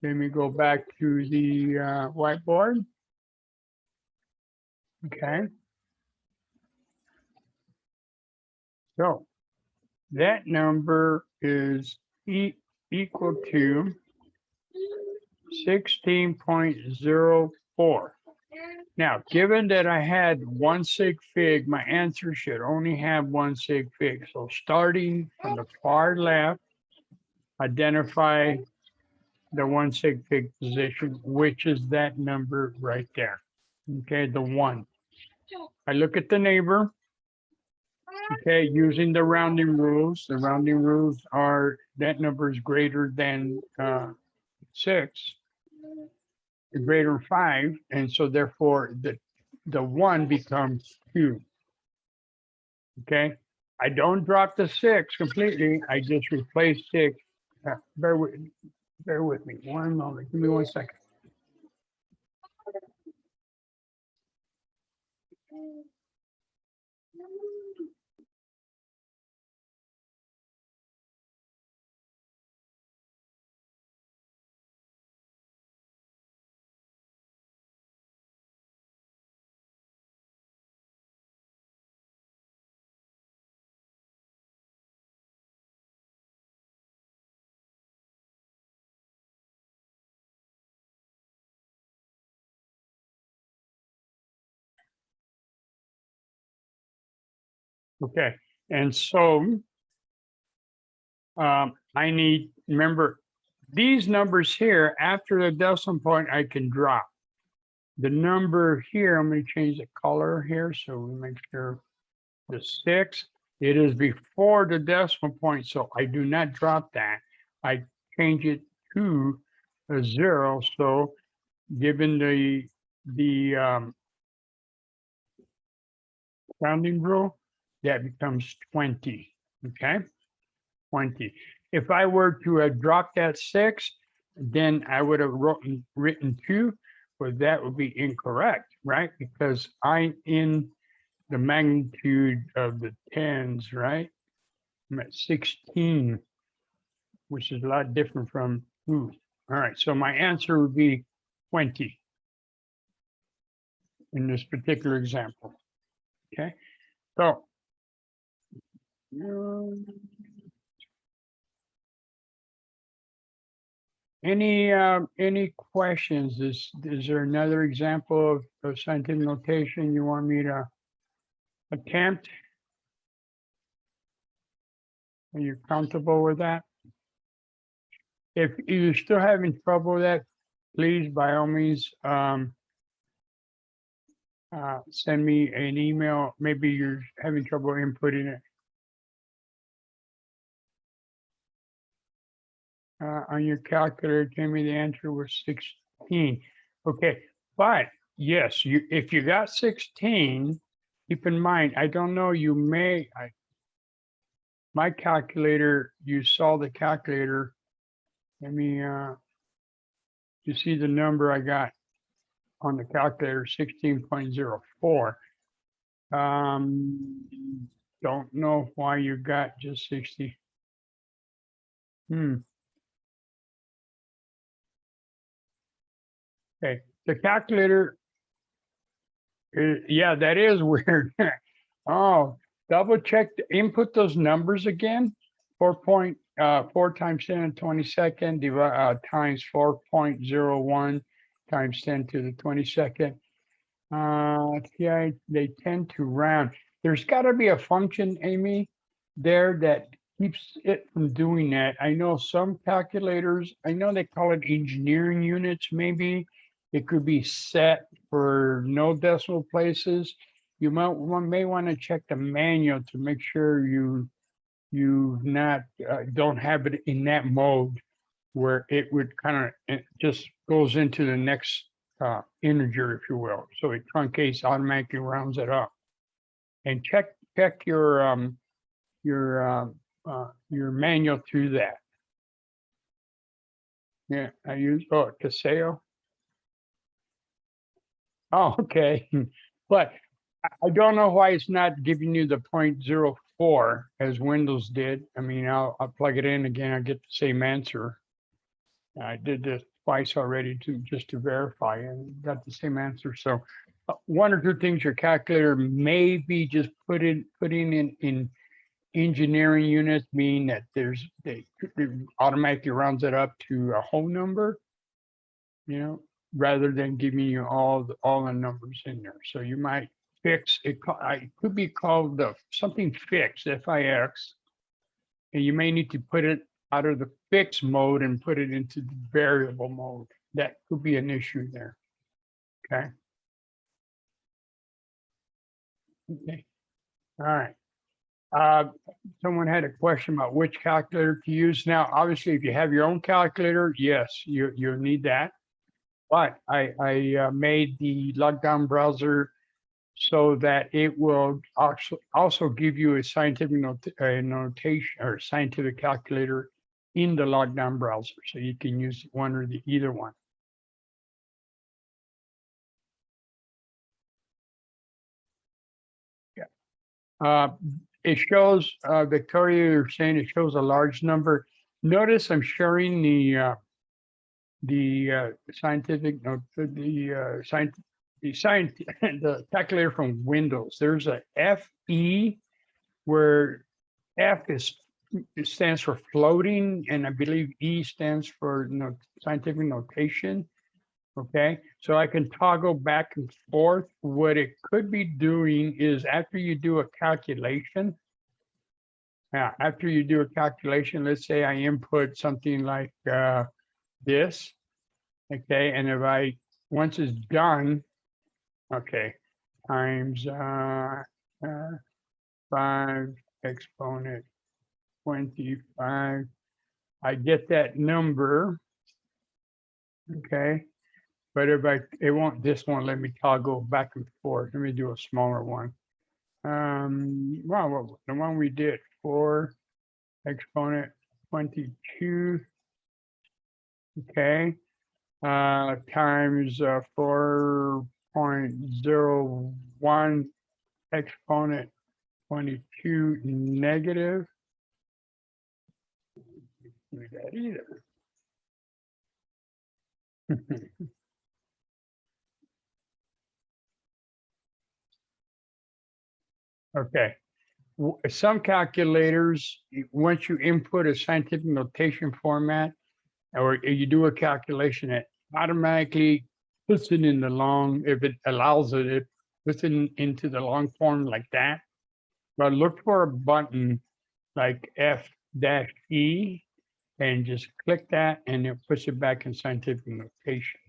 Let me go back to the whiteboard. Okay. So that number is equal to 16.04. Now, given that I had one sig fig, my answer should only have one sig fig. So starting from the far left, identify the one sig fig position, which is that number right there. Okay, the one. I look at the neighbor. Okay, using the rounding rules. The rounding rules are that number is greater than 6, greater than 5, and so therefore the 1 becomes 2. Okay, I don't drop the 6 completely. I just replace 6. Bear with me. One moment. Give me 1 second. Okay, and so I need, remember, these numbers here, after the decimal point, I can drop. The number here, I'm going to change the color here so we make sure the 6, it is before the decimal point, so I do not drop that. I change it to a 0, so given the rounding rule, that becomes 20, okay? 20. If I were to have dropped that 6, then I would have written 2, but that would be incorrect, right? Because I'm in the magnitude of the tens, right? I'm at 16, which is a lot different from 2. All right, so my answer would be 20 in this particular example, okay? So, any questions? Is there another example of scientific notation you want me to attempt? Are you comfortable with that? If you're still having trouble with that, please, by all means, send me an email. Maybe you're having trouble inputting it. On your calculator, tell me the answer was 16. Okay, but yes, if you got 16, keep in mind, I don't know, my calculator, you saw the calculator. Let me, you see the number I got on the calculator, 16.04. Don't know why you got just 60. Okay, the calculator, yeah, that is weird. Oh, double check, input those numbers again. 4 times 10 to the 22nd times 4.01 times 10 to the 22nd. Yeah, they tend to round. There's got to be a function, Amy, there that keeps it from doing that. I know some calculators, I know they call it engineering units, maybe. It could be set for no decimal places. You may want to check the manual to make sure you not don't have it in that mode where it would kind of, it just goes into the next integer, if you will. So it truncates, automatically rounds it up. And check your manual through that. Yeah, I use Caseo. Oh, okay. But I don't know why it's not giving you the 0.04 as Windows did. I mean, I'll plug it in again. I get the same answer. I did this twice already just to verify and got the same answer. So one or two things your calculator may be just putting in engineering units, mean that it automatically rounds it up to a whole number, rather than giving you all the numbers in there. So you might fix it. It could be called something fixed, FIX, and you may need to put it out of the fixed mode and put it into the variable mode. That could be an issue there. Okay. Okay. All right. Someone had a question about which calculator to use. Now, obviously, if you have your own calculator, yes, you'll need that. But I made the lockdown browser so that it will also give you a scientific notation or scientific calculator in the lockdown browser, so you can use one or either one. Yeah. It shows, Victoria, you're saying it shows a large number. Notice I'm sharing the scientific note, the calculator from Windows. There's a FE where it stands for floating, and I believe E stands for scientific notation. Okay, so I can toggle back and forth. What it could be doing is after you do a calculation, let's say I input something like this, okay, and if once it's done, okay, times 5 exponent 25, I get that number, okay, but this won't let me toggle back and forth. Let me do a smaller one. Well, the one we did, 4 exponent 22, okay, times 4.01 exponent 22 negative. Do that either. Okay. Some calculators, once you input a scientific notation format, or you do a calculation, it automatically puts it in the long, if it allows it, it puts it into the long form like that. But look for a button like F-E and just click that, and it puts it back in scientific notation.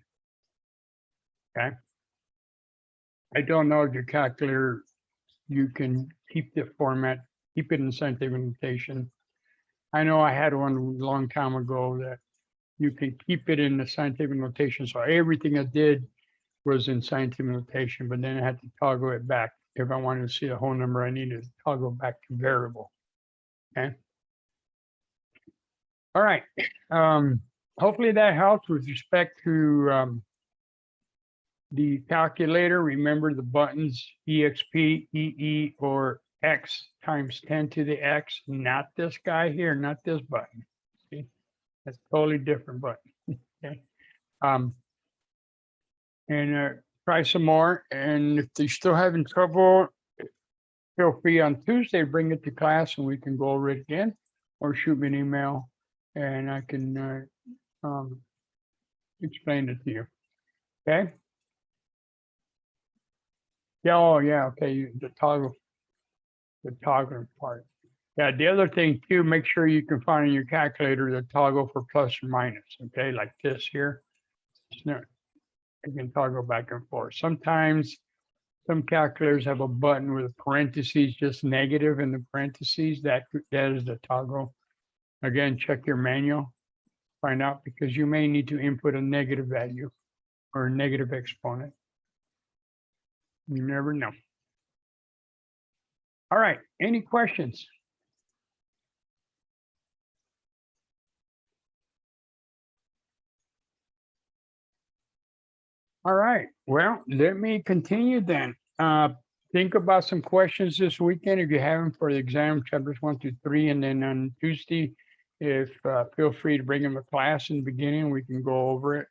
Okay. I don't know if your calculator, you can keep the format, keep it in scientific notation. I know I had one a long time ago that you can keep it in the scientific notation. So everything I did was in scientific notation, but then I had to toggle it back. If I wanted to see the whole number, I needed to toggle back to variable. Okay. All right. Hopefully that helps with respect to the calculator. Remember the buttons EXP, EE, or X times 10 to the X, not this guy here, not this button. See, that's a totally different button. Okay. And try some more. And if they're still having trouble, feel free on Tuesday, bring it to class and we can go over it again, or shoot me an email and I can explain it to you. Okay. Yeah. Oh, yeah. Okay. The toggle part. Yeah. The other thing too, make sure you can find in your calculator the toggle for plus or minus. Okay. Like this here. You can toggle back and forth. Sometimes some calculators have a button with parentheses, just negative in the parentheses. That is the toggle. Again, check your manual, find out, because you may need to input a negative value or a negative exponent. You never know. All right, any questions? All right, well, let me continue then. Think about some questions this weekend if you have them for the exam, chapters 1 through 3, and then on Tuesday, feel free to bring them to class in the beginning. We can go over it.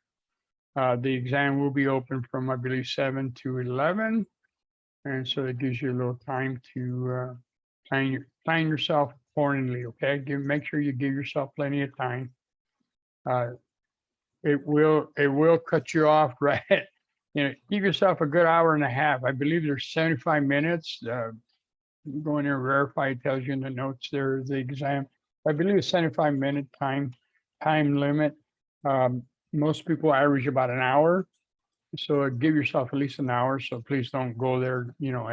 The exam will be open from, I believe, 7 to 11. And so it gives you a little time to plan plan yourself accordingly. Okay, make sure you give yourself plenty of time. It will cut you off, right? Give yourself a good hour and a half. I believe there's 75 minutes. You go in there and verify. It tells you in the notes there the exam. I believe it's 75-minute time limit. Most people average about an hour. So give yourself at least an hour. So please don't go there,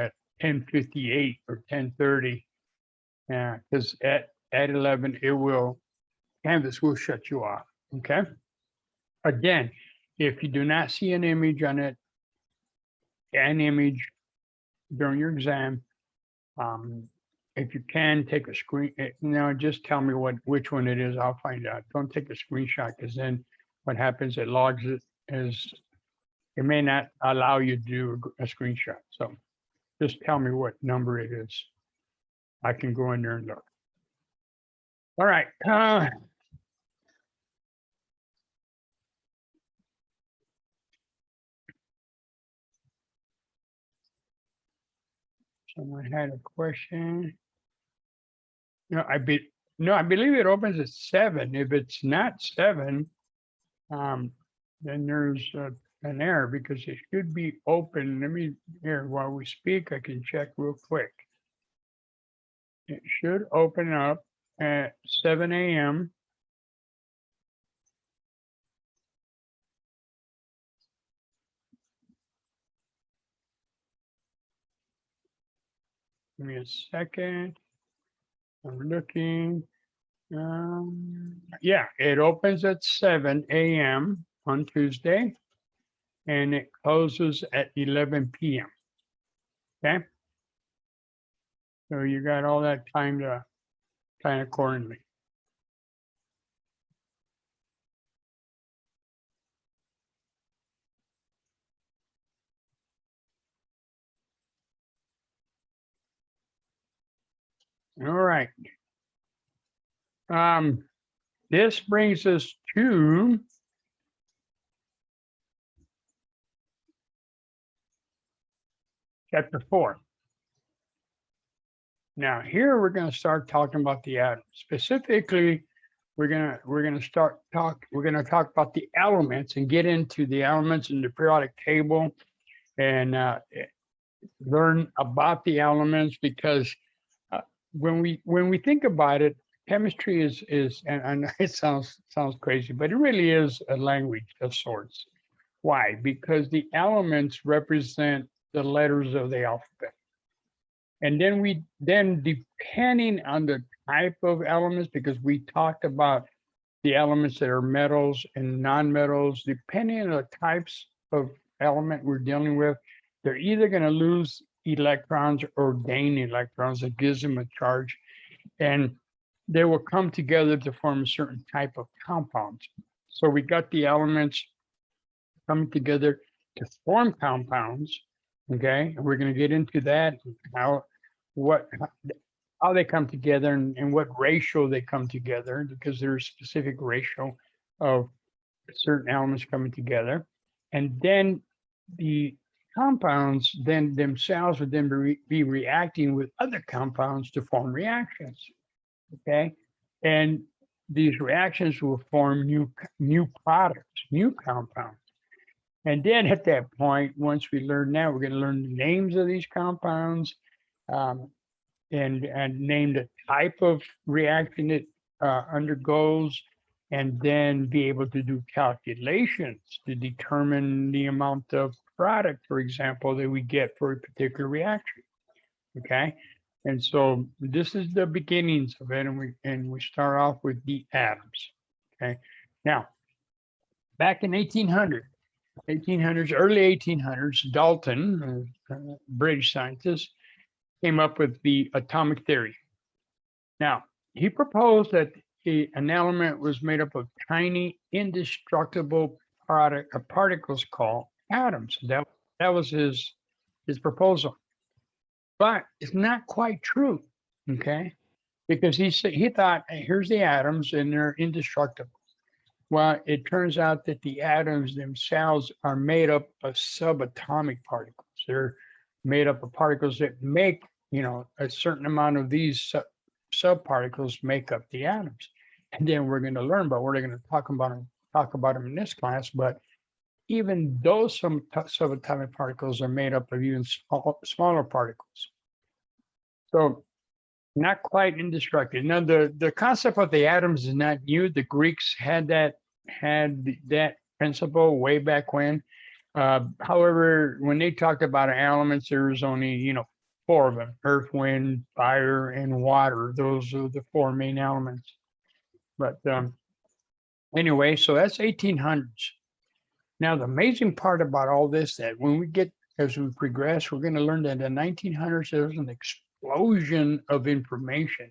at 10:58 or 10:30. Yeah, because at 11, Canvas will shut you off. Okay. Again, if you do not see an image on it, an image during your exam, if you can take a screen, just tell me which one it is. I'll find out. Don't take a screenshot, because then what happens, it logs it as, it may not allow you to do a screenshot. So just tell me what number it is. I can go in there and look. All right. Someone had a question. I believe it opens at 7. If it's not 7, then there's an error, because it should be open. Let me here while we speak. I can check real quick. It should open up at 7 a.m. Give me a second. I'm looking. Yeah, it opens at 7 a.m. on Tuesday, and it closes at 11 p.m. Okay. So you got all that time to plan accordingly. All right. This brings us to chapter 4. Now here we're going to start talking about the atoms. Specifically, we're going to talk about the elements and get into the elements in the periodic table, and learn about the elements, because when we think about it, chemistry is and I know it sounds crazy, but it really is a language of sorts. Why? Because the elements represent the letters of the alphabet. And then depending on the type of elements, because we talked about the elements that are metals and non-metals, depending on the types of element we're dealing with, they're either going to lose electrons or gain electrons that gives them a charge, and they will come together to form a certain type of compounds. So we got the elements coming together to form compounds. Okay, and we're going to get into that, how they come together, and what ratio they come together, because there's a specific ratio of certain elements coming together. And then the compounds then themselves would then be reacting with other compounds to form reactions. Okay, and these reactions will form new products, new compounds. And then at that point, once we learn that, we're going to learn the names of these compounds, and name the type of reaction it undergoes, and then be able to do calculations to determine the amount of product, for example, that we get for a particular reaction. Okay, and so this is the beginnings of it, and we start off with the atoms. Okay, now back in 1800s, early 1800s, Dalton, British scientist, came up with the atomic theory. Now, he proposed that an element was made up of tiny, indestructible particles called atoms. That was his proposal. But it's not quite true, okay? Because he thought, hey, here's the atoms and they're indestructible. Well, it turns out that the atoms themselves are made up of subatomic particles. They're made up of particles that make, a certain amount of these subparticles make up the atoms. And then we're going to learn, but we're going to talk about them in this class. But even those some subatomic particles are made up of even smaller particles. So not quite indestructible. Now, the concept of the atoms is not new. The Greeks had that principle way back when. However, when they talked about elements, there was only, four of them: earth, wind, fire, and water. Those are the four main elements. But anyway, so that's 1800s. Now, the amazing part about all this, that when we get, as we progress, we're going to learn that in the 1900s, there was an explosion of information.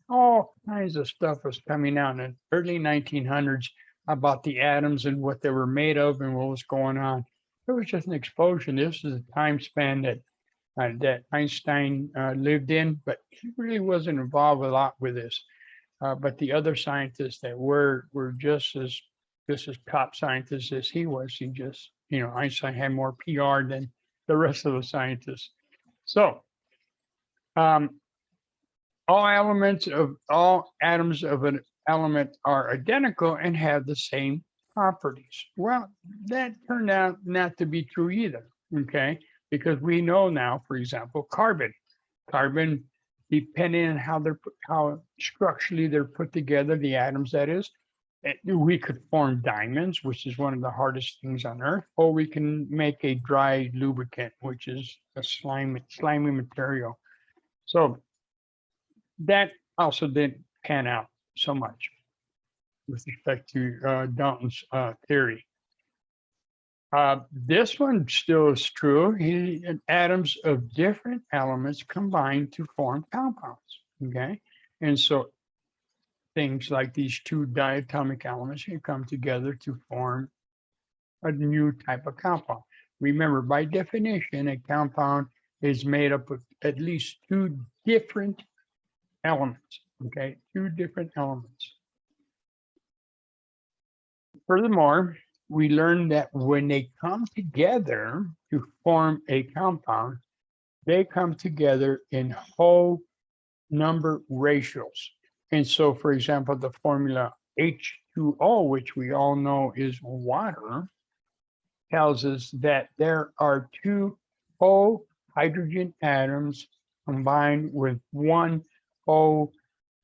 All kinds of stuff was coming out in the early 1900s about the atoms and what they were made of and what was going on. It was just an explosion. This is a time span that Einstein lived in, but he really wasn't involved a lot with this. But the other scientists that were just as top scientists as he was. He just, Einstein had more PR than the rest of the scientists. So, all atoms of an element are identical and have the same properties. Well, that turned out not to be true either. Okay, because we know now, for example, carbon, depending on how structurally they're put together, the atoms that is, we could form diamonds, which is one of the hardest things on earth, or we can make a dry lubricant, which is a slimy material. So that also didn't pan out so much with respect to Dalton's theory. This one still is true. Atoms of different elements combine to form compounds. Okay, and so things like these two diatomic elements can come together to form a new type of compound. Remember, by definition, a compound is made up of at least two different elements. Okay, two different elements. Furthermore, we learned that when they come together to form a compound, they come together in whole number ratios. And so, for example, the formula H2O, which we all know is water, tells us that there are two whole hydrogen atoms combined with one whole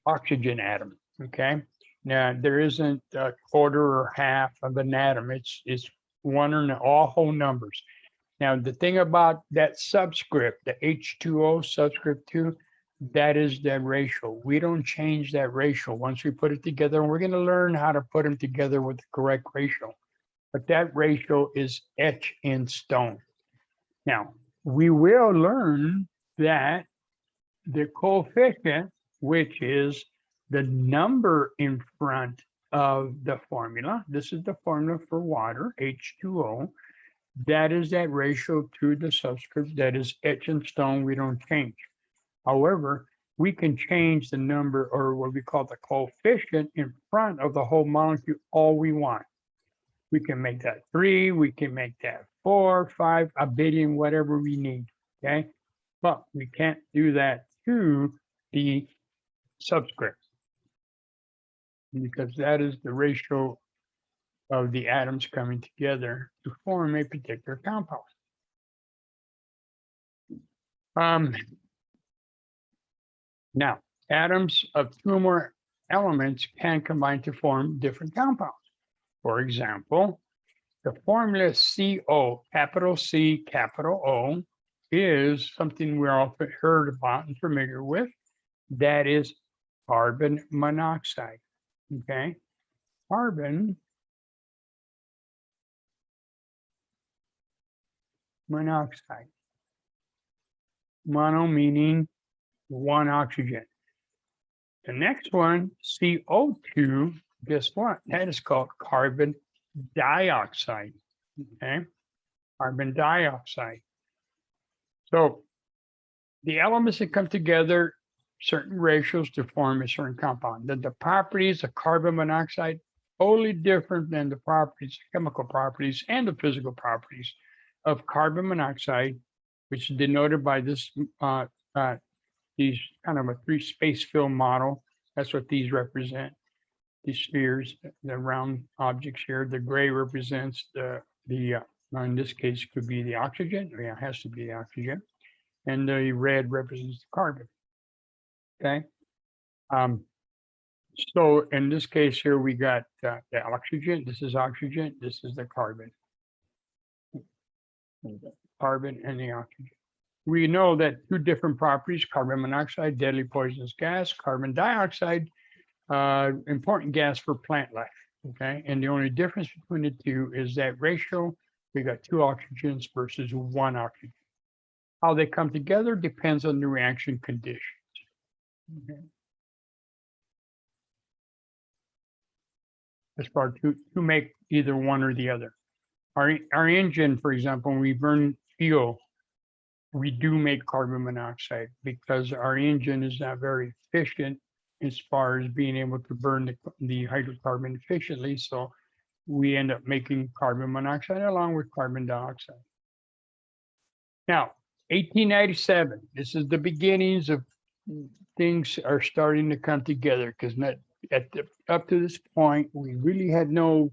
oxygen atom. Okay. Now, there isn't a quarter or half of an atom. It's one or all whole numbers. Now, the thing about that subscript, the H2O subscript 2, that is that ratio. We don't change that ratio once we put it together, and we're going to learn how to put them together with the correct ratio. But that ratio is etched in stone. Now, we will learn that the coefficient, which is the number in front of the formula, this is the formula for water, H2O, that is that ratio to the subscript that is etched in stone. We don't change. However, we can change the number, or what we call the coefficient, in front of the whole molecule all we want. We can make that 3, we can make that 4, 5, a billion, whatever we need, okay? But we can't do that to the subscript, because that is the ratio of the atoms coming together to form a particular compound. Now, atoms of two or more elements can combine to form different compounds. For example, the formula CO, capital C, capital O, is something we're all heard about and familiar with. That is carbon monoxide. Okay, carbon monoxide. Mono meaning one oxygen. The next one, CO2, guess what? That is called carbon dioxide. Okay, carbon dioxide. So the elements that come together, certain ratios to form a certain compound. The properties of carbon monoxide totally different than the properties, chemical properties, and the physical properties of carbon monoxide, which is denoted by this these kind of a three space film model. That's what these represent. These spheres, the round objects here. The gray represents in this case, could be the oxygen. Yeah, it has to be the oxygen. And the red represents the carbon. Okay. So in this case here, we got the oxygen. This is oxygen. This is the carbon. Carbon and the oxygen. We know that two different properties: carbon monoxide, deadly poisonous gas; carbon dioxide, important gas for plant life. Okay, and the only difference between the two is that ratio. We got two oxygens versus one oxygen. How they come together depends on the reaction conditions. Okay. As far to make either one or the other. Our engine, for example, when we burn fuel, we do make carbon monoxide because our engine is not very efficient as far as being able to burn the hydrocarbon efficiently. So we end up making carbon monoxide along with carbon dioxide. Now, 1897, this is the beginnings of things are starting to come together because up to this point, we really had no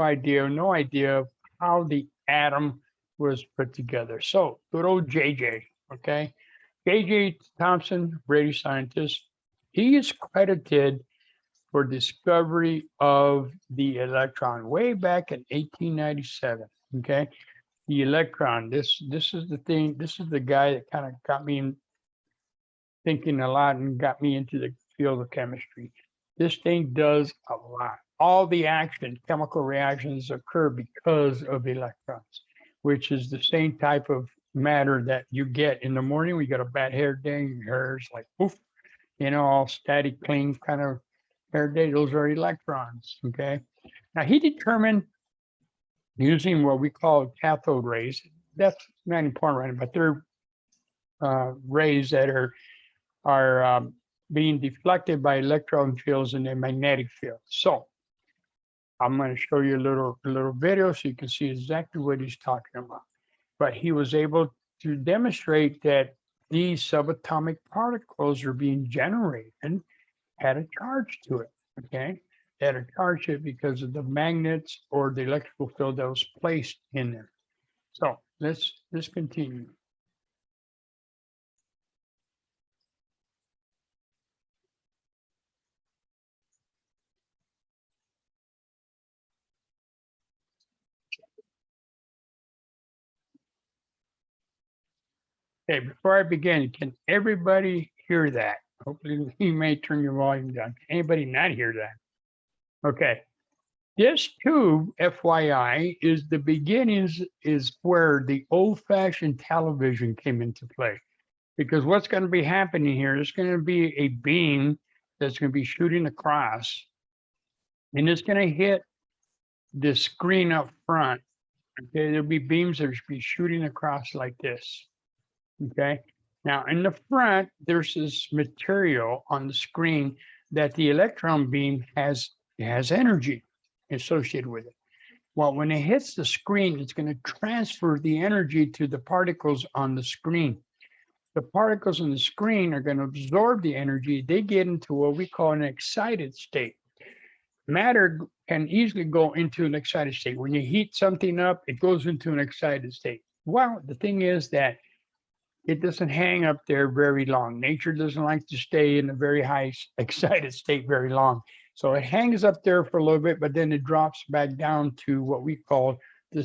idea of how the atom was put together. So good old JJ, okay? JJ Thomson, radio scientist, he is credited for discovery of the electron way back in 1897, okay? The electron, this is the thing, this is the guy that kind of got me thinking a lot and got me into the field of chemistry. This thing does a lot. All the chemical reactions occur because of electrons, which is the same type of matter that you get in the morning when you got a bad hair day, your hair's like poof, all static, clean kind of hair day. Those are electrons, okay? Now he determined using what we call cathode rays. That's not important, right? But they're rays that are being deflected by electron fields in a magnetic field. So I'm going to show you a little video so you can see exactly what he's talking about. But he was able to demonstrate that these subatomic particles are being generated and had a charge to it. Okay, they had a charge to it because of the magnets or the electrical field that was placed in there. So let's continue. Okay, before I begin, can everybody hear that? Hopefully you may turn your volume down. Can anybody not hear that? Okay. This tube, FYI, is the beginnings, is where the old-fashioned television came into play. Because what's going to be happening here is going to be a beam that's going to be shooting across, and it's going to hit the screen up front. Okay, there'll be beams that will be shooting across like this. Okay, now in the front, there's this material on the screen that the electron beam has energy associated with it. Well, when it hits the screen, it's going to transfer the energy to the particles on the screen. The particles on the screen are going to absorb the energy. They get into what we call an excited state. Matter can easily go into an excited state. When you heat something up, it goes into an excited state. Well, the thing is that it doesn't hang up there very long. Nature doesn't like to stay in a very high excited state very long. So it hangs up there for a little bit, but then it drops back down to what we call I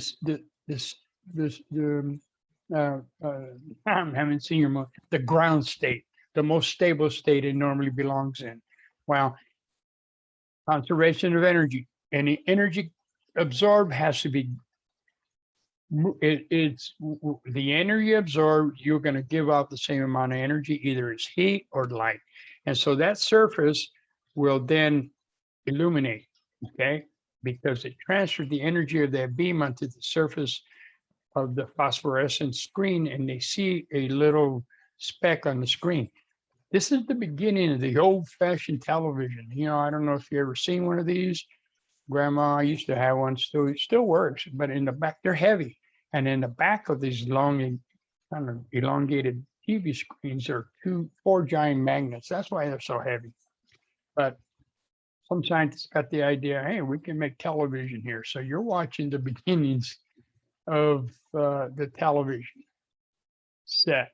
haven't seen your the ground state, the most stable state it normally belongs in. Well, conservation of energy. Any energy absorbed has to be it's the energy absorbed, you're going to give out the same amount of energy, either it's heat or light. And so that surface will then illuminate, okay? Because it transferred the energy of that beam onto the surface of the phosphorescent screen, and they see a little speck on the screen. This is the beginning of the old-fashioned television. I don't know if you ever seen one of these. Grandma used to have one, it still works, but in the back, they're heavy. And in the back of these long, kind of elongated TV screens are four giant magnets. That's why they're so heavy. But some scientists got the idea, hey, we can make television here. So you're watching the beginnings of the television set.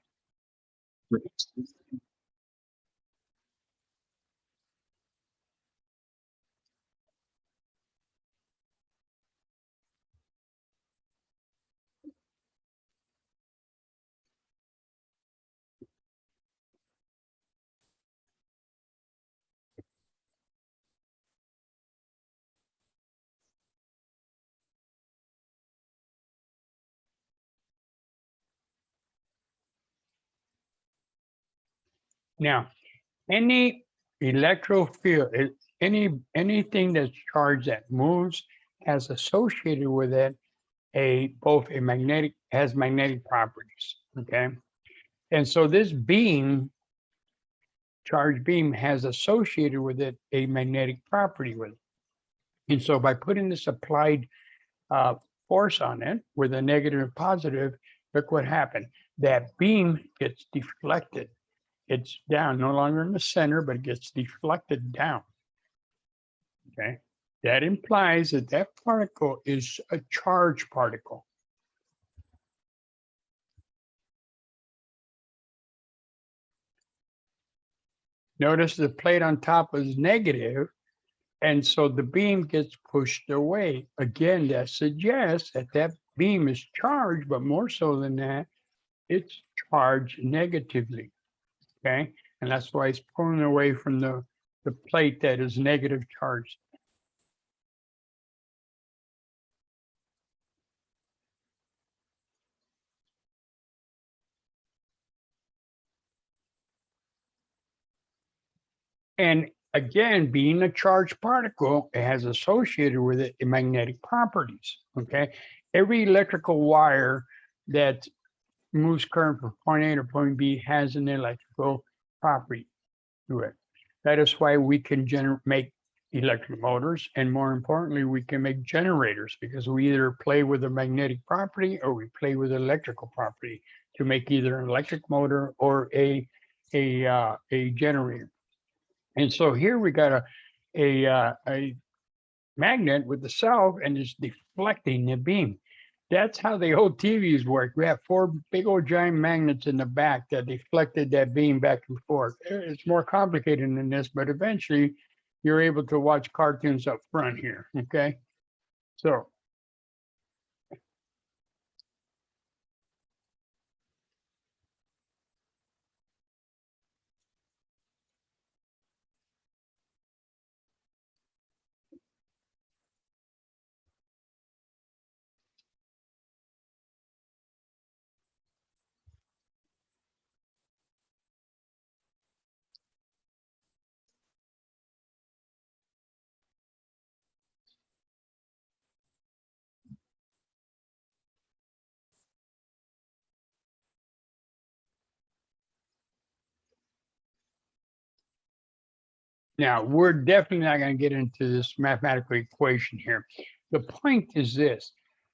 Now, any electro field, anything that's charged that moves has associated with it has magnetic properties. Okay. And so this charged beam has associated with it a magnetic property with it. And so by putting this applied uh, force on it with a negative and positive, look what happened. That beam gets deflected. It's down, no longer in the center, but it gets deflected down. Okay. That implies that that particle is a charged particle. Notice the plate on top is negative, and so the beam gets pushed away. Again, that suggests that that beam is charged, but more so than that, it's charged negatively. Okay. And that's why it's pulling away from the plate that is negative charged. And again, being a charged particle, it has associated with it magnetic properties. Okay. Every electrical wire that moves current from point A to point B has an electrical property to it. That is why we can make electric motors. And more importantly, we can make generators because we either play with a magnetic property or we play with electrical property to make either an electric motor or a generator. And so here we got a magnet with the cell and it's deflecting the beam. That's how the old TVs work. We have four big old giant magnets in the back that deflected that beam back and forth. It's more complicated than this, but eventually you're able to watch cartoons up front here. Okay. So, now we're definitely not going to get into this mathematical equation here. The point is this,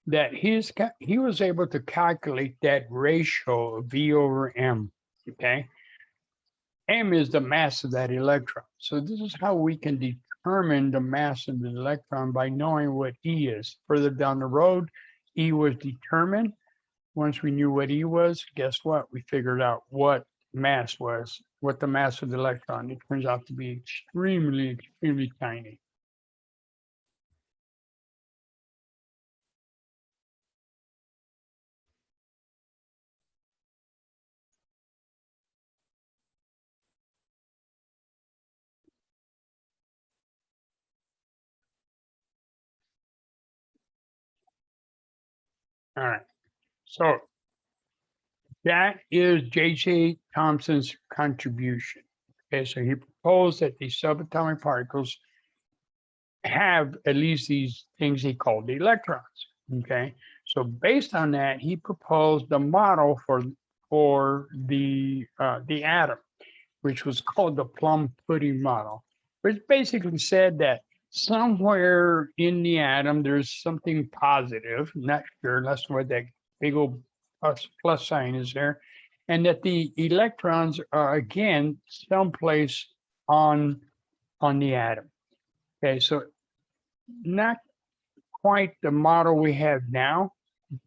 that he was able to calculate that ratio of V over M. Okay. M is the mass of that electron. So this is how we can determine the mass of the electron by knowing what E is. Further down the road, E was determined. Once we knew what E was, guess what? We figured out what mass was, what the mass of the electron. It turns out to be extremely, extremely tiny. All right. So that is J.J. Thomson's contribution. Okay, so he proposed that these subatomic particles have at least these things he called the electrons. Okay, so based on that, he proposed the model for the atom, which was called the plum pudding model, which basically said that somewhere in the atom there's something positive. Not sure. That's why that big old plus sign is there. and that the electrons are again someplace on the atom. Okay, so not quite the model we have now,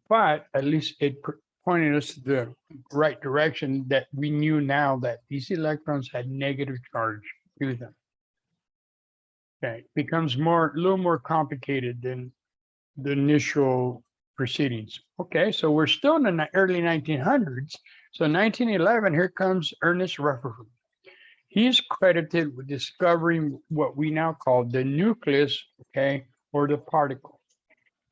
but at least it pointed us to the right direction, that we knew now that these electrons had negative charge to them. Okay, it becomes a little more complicated than the initial proceedings. Okay, so we're still in the early 1900s. So 1911, here comes Ernest Rutherford. He's credited with discovering what we now call the nucleus, okay, or the particle.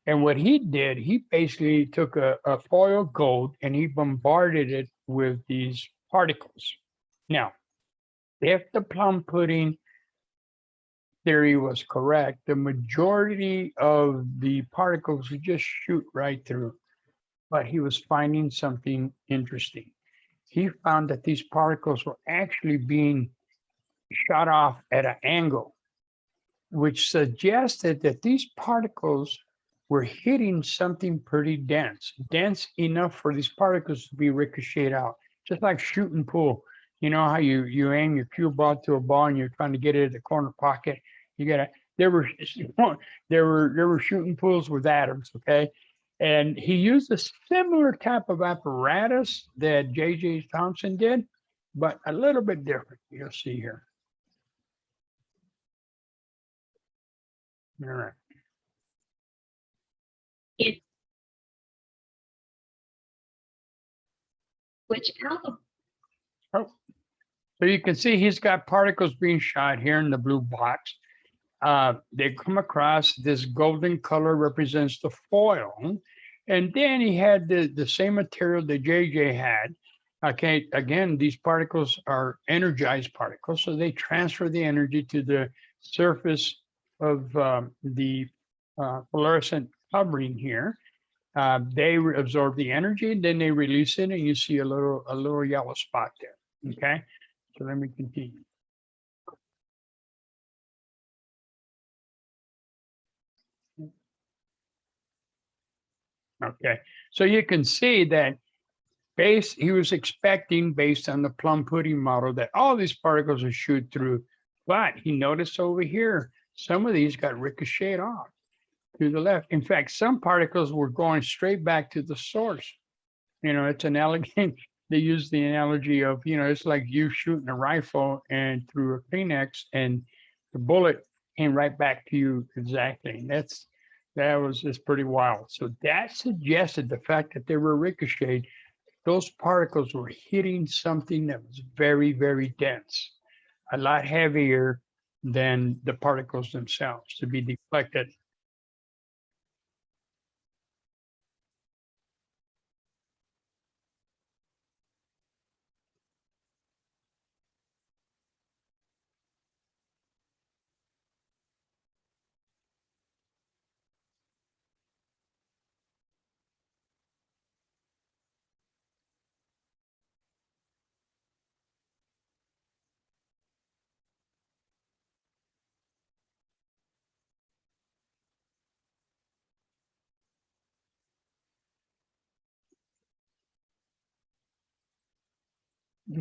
And what he did, he basically took a foil gold and he bombarded it with these particles. Now, if the plum pudding theory was correct, the majority of the particles would just shoot right through. But he was finding something interesting. He found that these particles were actually being shot off at an angle, which suggested that these particles were hitting something pretty dense enough for these particles to be ricocheted out, just like shooting pool. You know how you aim your cue ball to a ball and you're trying to get it at the corner pocket. There were shooting pools with atoms, okay? And he used a similar type of apparatus that J.J. Thomson did, but a little bit different. You'll see here. All right. Which album? Oh, so you can see he's got particles being shot here in the blue box. They come across this golden color represents the foil. And then he had the same material that JJ had. Okay, again, these particles are energized particles, so they transfer the energy to the surface of the fluorescent covering here. They absorb the energy, then they release it, and you see a little yellow spot there. Okay, so let me continue. Okay, so you can see that he was expecting, based on the plum pudding model, that all these particles would shoot through, but he noticed over here, some of these got ricocheted off to the left. In fact, some particles were going straight back to the source. You know, it's an analogy. They use the analogy of, you know, it's like you shooting a rifle and through a Kleenex and the bullet came right back to you exactly. That was just pretty wild. So that suggested the fact that they were ricocheted. Those particles were hitting something that was very, very dense, a lot heavier than the particles themselves to be deflected.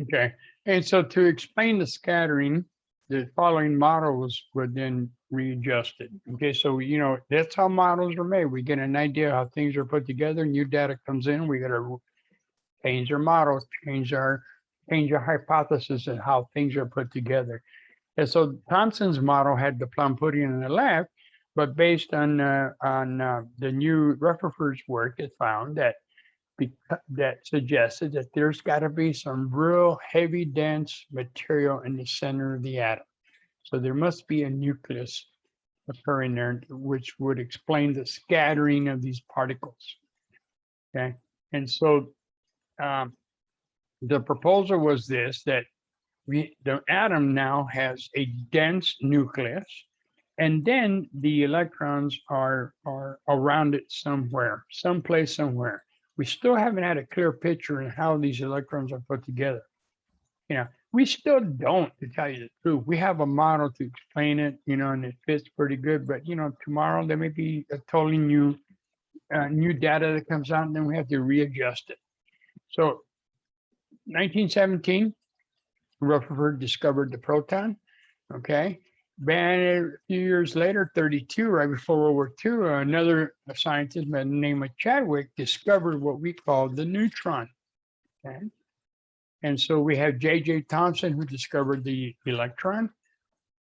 Okay, and so to explain the scattering, the following models were then readjusted. Okay, so you know that's how models are made. We get an idea how things are put together. New data comes in. We got to change our models, change our hypothesis and how things are put together. And so Thomson's model had the plum pudding on the left, but based on the new Rutherford's work, it found that that suggested that there's got to be some real heavy, dense material in the center of the atom. So there must be a nucleus occurring there, which would explain the scattering of these particles. Okay, and so the proposal was this: that the atom now has a dense nucleus, and then the electrons are around it somewhere, someplace, somewhere. We still haven't had a clear picture of how these electrons are put together. You know, we still don't, to tell you the truth. We have a model to explain it, you know, and it fits pretty good. But you know, tomorrow there may be a totally new data that comes out, and then we have to readjust it. So 1917, Rutherford discovered the proton. Okay. And a few years later, 32, right before World War II, another scientist by the name of Chadwick discovered what we call the neutron. Okay. And so we have J.J. Thomson, who discovered the electron.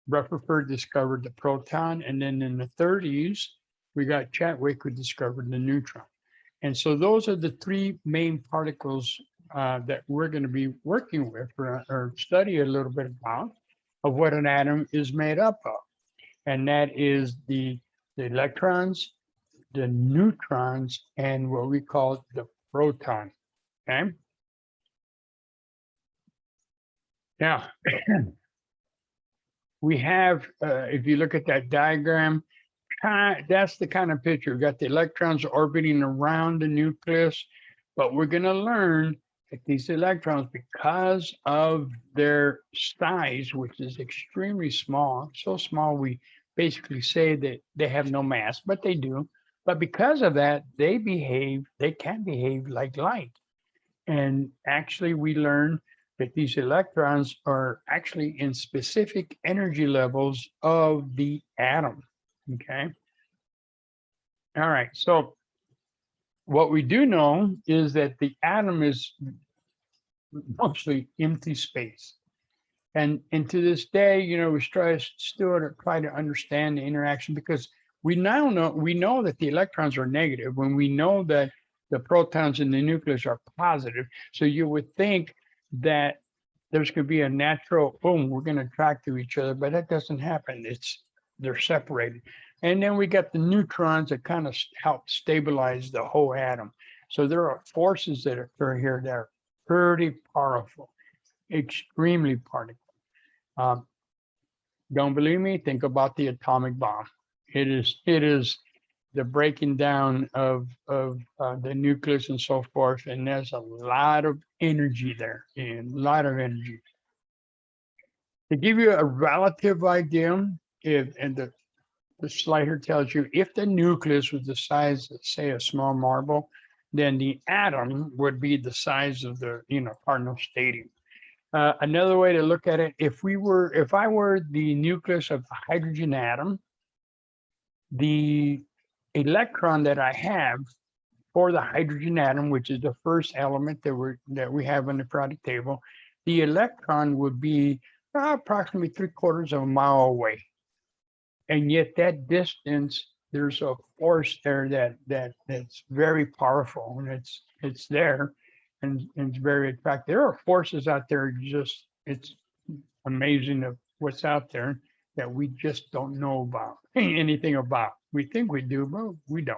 Rutherford discovered the proton. And then in the 30s, we got Chadwick, who discovered the neutron. And so those are the three main particles that we're going to be working with or study a little bit about of what an atom is made up of. And that is the electrons, the neutrons, and what we call the proton. Okay. Now, we have, if you look at that diagram, that's the kind of picture. We've got the electrons orbiting around the nucleus, but we're going to learn that these electrons, because of their size, which is extremely small, so small we basically say that they have no mass, but they do. But because of that, they can behave like light. And actually, we learn that these electrons are actually in specific energy levels of the atom. Okay. All right. So what we do know is that the atom is mostly empty space. And to this day, we still try to understand the interaction, because we know that the electrons are negative when we know that the protons in the nucleus are positive. So you would think that there's going to be a natural, boom, we're going to attract to each other, but that doesn't happen. They're separated. And then we got the neutrons that kind of help stabilize the whole atom. So there are forces that occur here that are pretty powerful, extremely powerful. Don't believe me? Think about the atomic bomb. It is the breaking down of the nucleus and so forth, and there's a lot of energy there, and a lot of energy. To give you a relative idea, the slide here tells you if the nucleus was the size of, say, a small marble, then the atom would be the size of the Cardinal Stadium. Another way to look at it, if I were the nucleus of the hydrogen atom, the electron that I have for the hydrogen atom, which is the first element that we have on the periodic table, the electron would be approximately 3/4 of a mile away. And yet that distance, there's a force there that's very powerful, and it's there. And it's very attractive. There are forces out there, it's amazing of what's out there that we just don't know about, anything about. We think we do, but we don't.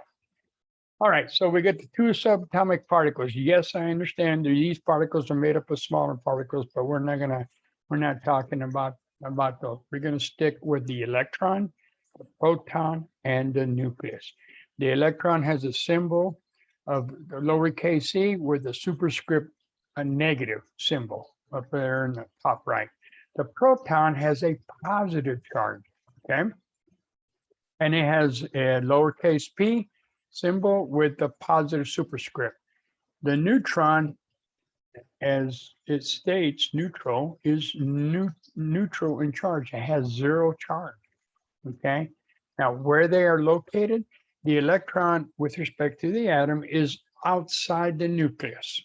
All right, so we get the two subatomic particles. Yes, I understand that these particles are made up of smaller particles, but we're not talking about those. We're gonna stick with the electron, the proton, and the nucleus. The electron has a symbol of the lowercase c with a superscript, a negative symbol up there in the top right. The proton has a positive charge, okay? And it has a lowercase p symbol with the positive superscript. The neutron, as it states, neutral, is neutral in charge. It has 0 charge, okay? Now, where they are located, the electron with respect to the atom is outside the nucleus,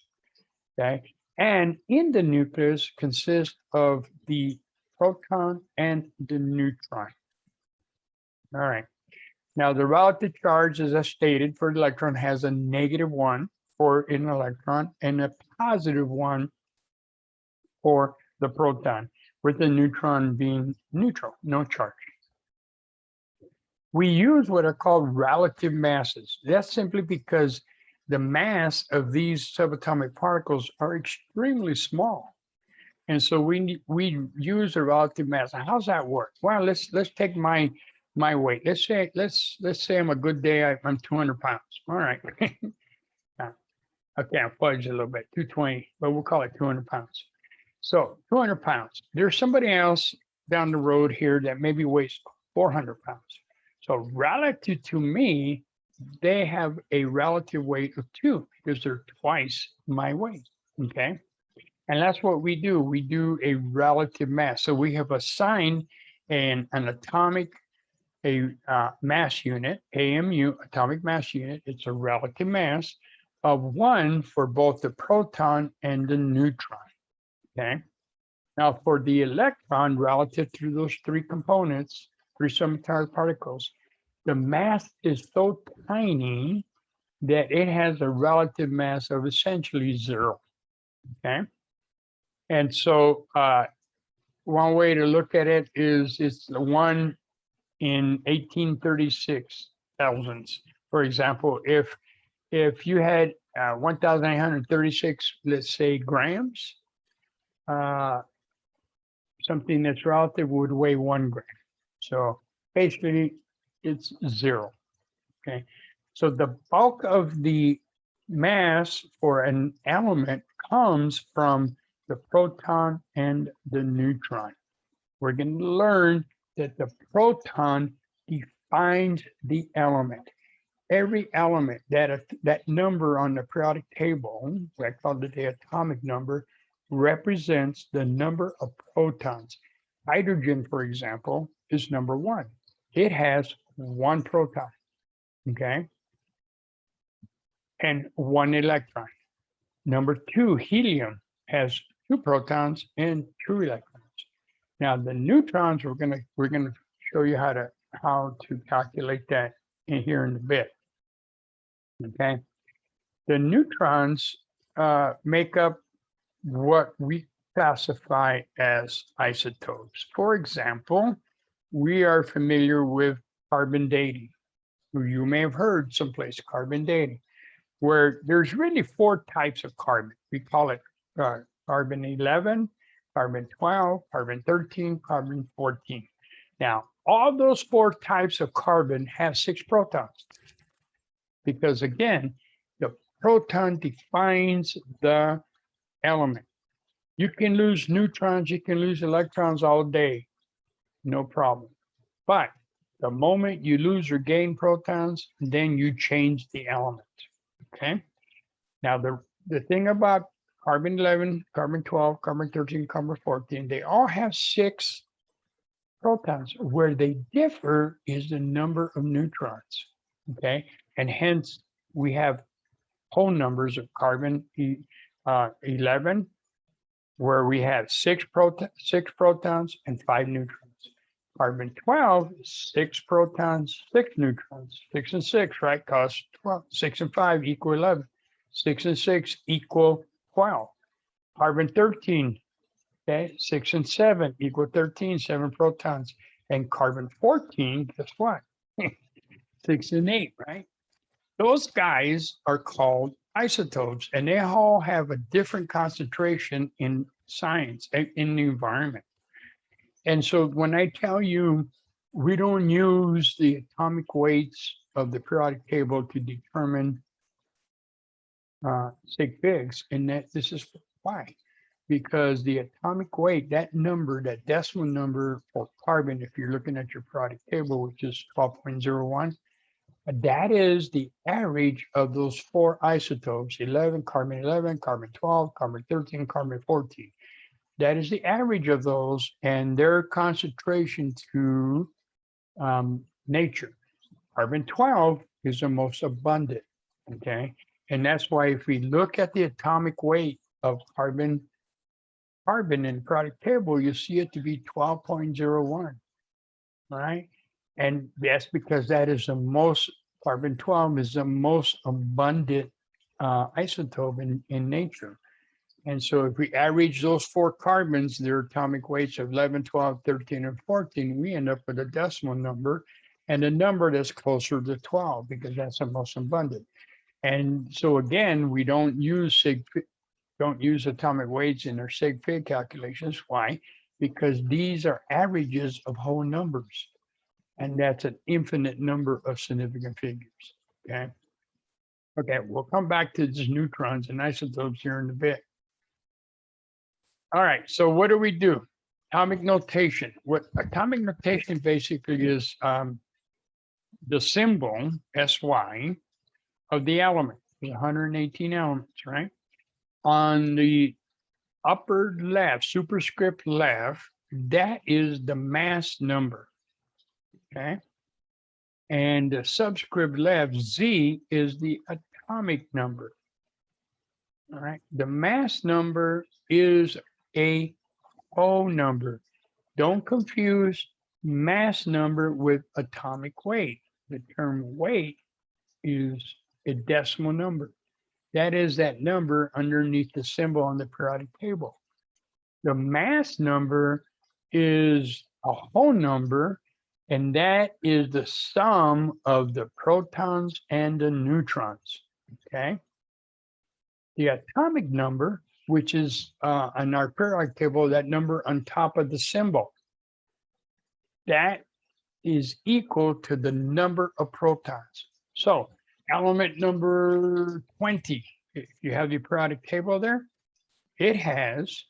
okay? And in the nucleus consists of the proton and the neutron. All right. Now, the relative charge, as I stated, for the electron has a -1 for an electron and a +1 for the proton, with the neutron being neutral, no charge. We use what are called relative masses. That's simply because the mass of these subatomic particles are extremely small. And so we use a relative mass. How's that work? Well, let's take my weight. Let's say I'm a good day, I'm 200 pounds. All right. Okay, I'll fudge a little bit, 220, but we'll call it 200 pounds. So 200 pounds. There's somebody else down the road here that maybe weighs 400 pounds. So relative to me, they have a relative weight of 2 because they're twice my weight, okay? And that's what we do. We do a relative mass. So we have assigned an atomic, mass unit, AMU, atomic mass unit. It's a relative mass of 1 for both the proton and the neutron. Okay. Now for the electron, relative to those 3 components, 3 subatomic particles, the mass is so tiny that it has a relative mass of essentially 0. Okay. And so one way to look at it is it's the 1 in 1836 thousandths. For example, if you had 1,836, let's say, grams, something that's relative would weigh 1 gram. So basically, it's 0. Okay. So the bulk of the mass for an element comes from the proton and the neutron. We're going to learn that the proton defines the element. Every element, that number on the periodic table, I call it the atomic number, represents the number of protons. Hydrogen, for example, is number 1. It has 1 proton, okay, and 1 electron. Number 2, helium, has 2 protons and 2 electrons. Now the neutrons, we're gonna show you how to calculate that here in a bit. Okay, the neutrons make up what we classify as isotopes. For example, we are familiar with carbon dating. You may have heard someplace carbon dating, where there's really 4 types of carbon. We call it carbon 11, carbon 12, carbon 13, carbon 14. Now, all those 4 types of carbon have 6 protons, because again, the proton defines the element. You can lose neutrons, you can lose electrons all day, no problem. But the moment you lose or gain protons, then you change the element. Okay. Now the thing about carbon 11, carbon 12, carbon 13, carbon 14, they all have 6 protons. Where they differ is the number of neutrons. Okay. And hence we have whole numbers of carbon 11, where we have 6 protons and 5 neutrons. Carbon 12, 6 protons, 6 neutrons. 6 and 6, right? Cause 12. 6 and 5 equal 11. 6 and 6 equal 12. Carbon 13, okay? 6 and 7 equal 13, 7 protons. And carbon 14, guess what? 6 and 8, right? Those guys are called isotopes, and they all have a different concentration in science, in the environment. And so when I tell you we don't use the atomic weights of the periodic table to determine sig figs, and that this is why. Because the atomic weight, that number, that decimal number for carbon, if you're looking at your periodic table, which is 12.01, that is the average of those 4 isotopes, carbon 11, carbon 12, carbon 13, carbon 14. That is the average of those and their concentration to nature. Carbon 12 is the most abundant, okay? And that's why if we look at the atomic weight of carbon in the periodic table, you see it to be 12.01, right? And that's because that is the most, carbon 12 is the most abundant isotope in nature. And so if we average those 4 carbons, their atomic weights of 11, 12, 13, and 14, we end up with a decimal number and a number that's closer to 12 because that's the most abundant. And so again, we don't use atomic weights in our sig fig calculations. Why? Because these are averages of whole numbers. And that's an infinite number of significant figures. Okay. Okay, we'll come back to these neutrons and isotopes here in a bit. All right, so what do we do? Atomic notation. What atomic notation basically is the symbol SY of the element. There's 118 elements, right? On the upper left, superscript left, that is the mass number. Okay. And the subscript left, Z, is the atomic number. All right. The mass number is a whole number. Don't confuse mass number with atomic weight. The term weight is a decimal number. That is that number underneath the symbol on the periodic table. The mass number is a whole number, and that is the sum of the protons and the neutrons, okay? The atomic number, which is on our periodic table, that number on top of the symbol, that is equal to the number of protons. So element number 20, if you have the periodic table there, it has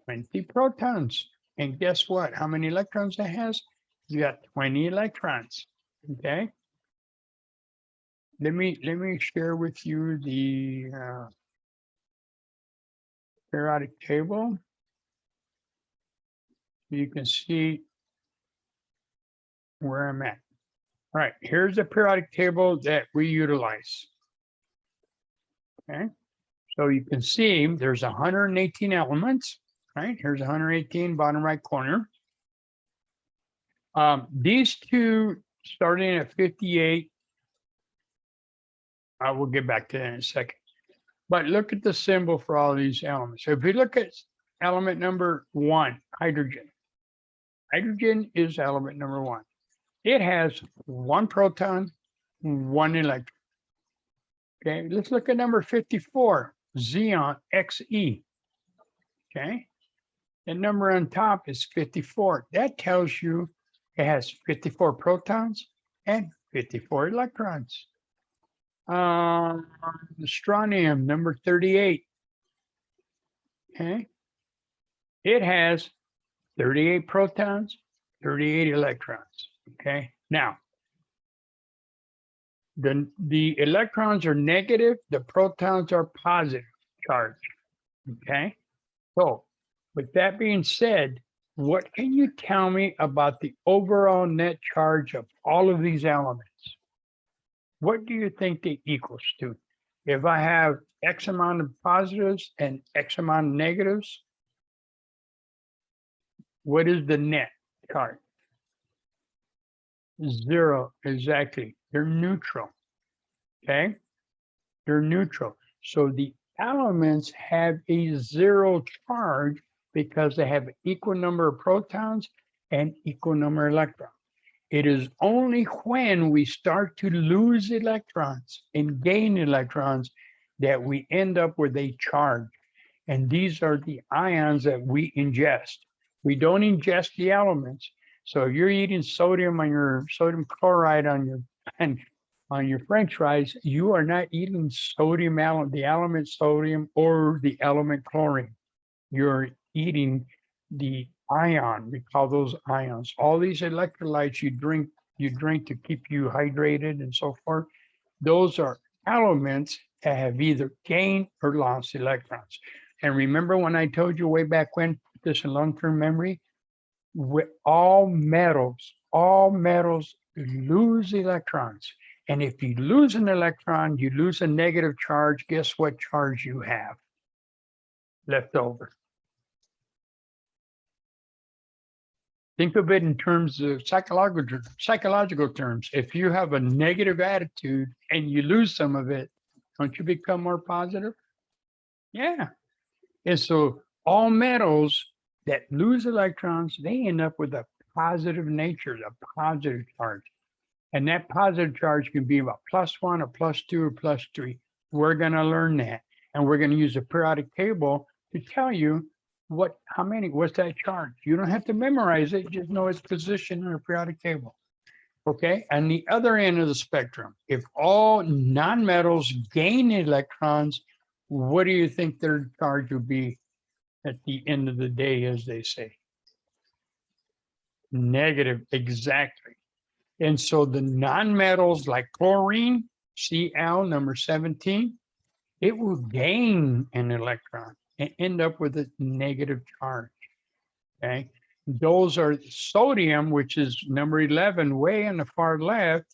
20 protons. And guess what? How many electrons it has? You got 20 electrons. Okay. Let me share with you the periodic table. You can see where I'm at. All right, here's the periodic table that we utilize. Okay, so you can see there's 118 elements, right? Here's 118, bottom right corner. These two starting at 58, I will get back to that in a second. But look at the symbol for all these elements. So if you look at element number 1, hydrogen. Hydrogen is element number 1. It has 1 proton, 1 electron. Okay, let's look at number 54, xenon, Xe. Okay, the number on top is 54. That tells you it has 54 protons and 54 electrons. Strontium, number 38. Okay, it has 38 protons, 38 electrons. Okay, now the electrons are negative, the protons are positive charge. Okay, so with that being said, what can you tell me about the overall net charge of all of these elements? What do you think they equals to? If I have X amount of positives and X amount of negatives, what is the net charge? 0, exactly. They're neutral. Okay, they're neutral. So the elements have a 0 charge because they have equal number of protons and equal number of electrons. It is only when we start to lose electrons and gain electrons that we end up with a charge. And these are the ions that we ingest. We don't ingest the elements. So if you're eating sodium on your sodium chloride on your French fries, you are not eating sodium element, the element sodium or the element chlorine. You're eating the ion. We call those ions. All these electrolytes you drink to keep you hydrated and so forth. Those are elements that have either gained or lost electrons. And remember when I told you way back when, this in long-term memory, with all metals lose electrons. And if you lose an electron, you lose a negative charge. Guess what charge you have left over? Think of it in terms of psychological terms. If you have a negative attitude and you lose some of it, don't you become more positive? Yeah. And so all metals that lose electrons, they end up with a positive nature, a positive charge. And that positive charge can be about +1 or +2 or +3. We're going to learn that. And we're going to use a periodic table to tell you what's that charge. You don't have to memorize it, just know its position in a periodic table. Okay, and the other end of the spectrum, if all nonmetals gain electrons, what do you think their charge would be at the end of the day, as they say? Negative, exactly. And so the nonmetals like chlorine, Cl, number 17, it will gain an electron. and end up with a negative charge. Okay. Those are sodium, which is number 11, way on the far left,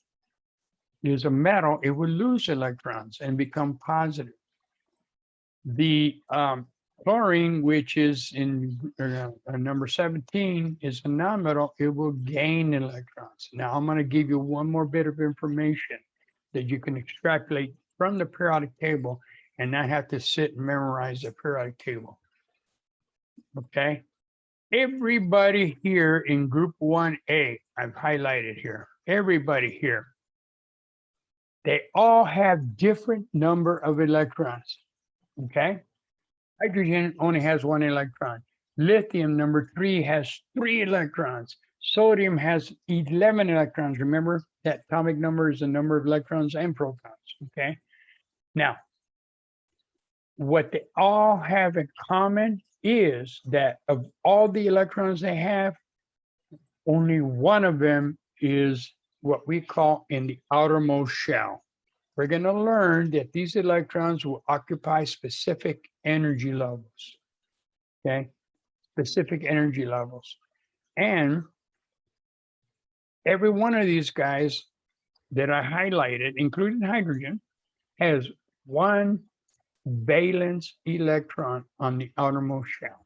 is a metal. It will lose electrons and become positive. The chlorine, which is in number 17, is a nonmetal. It will gain electrons. Now, I'm going to give you one more bit of information that you can extrapolate from the periodic table and not have to sit and memorize the periodic table. Okay? Everybody here in group 1A, I've highlighted here, everybody here, they all have different number of electrons. Okay? Hydrogen only has 1 electron. Lithium, number 3, has 3 electrons. Sodium has 11 electrons. Remember that atomic number is the number of electrons and protons. Okay. Now, what they all have in common is that of all the electrons they have, only one of them is what we call in the outermost shell. We're going to learn that these electrons will occupy specific energy levels. Okay, specific energy levels. And every one of these guys that I highlighted, including hydrogen, has 1 valence electron on the outermost shell.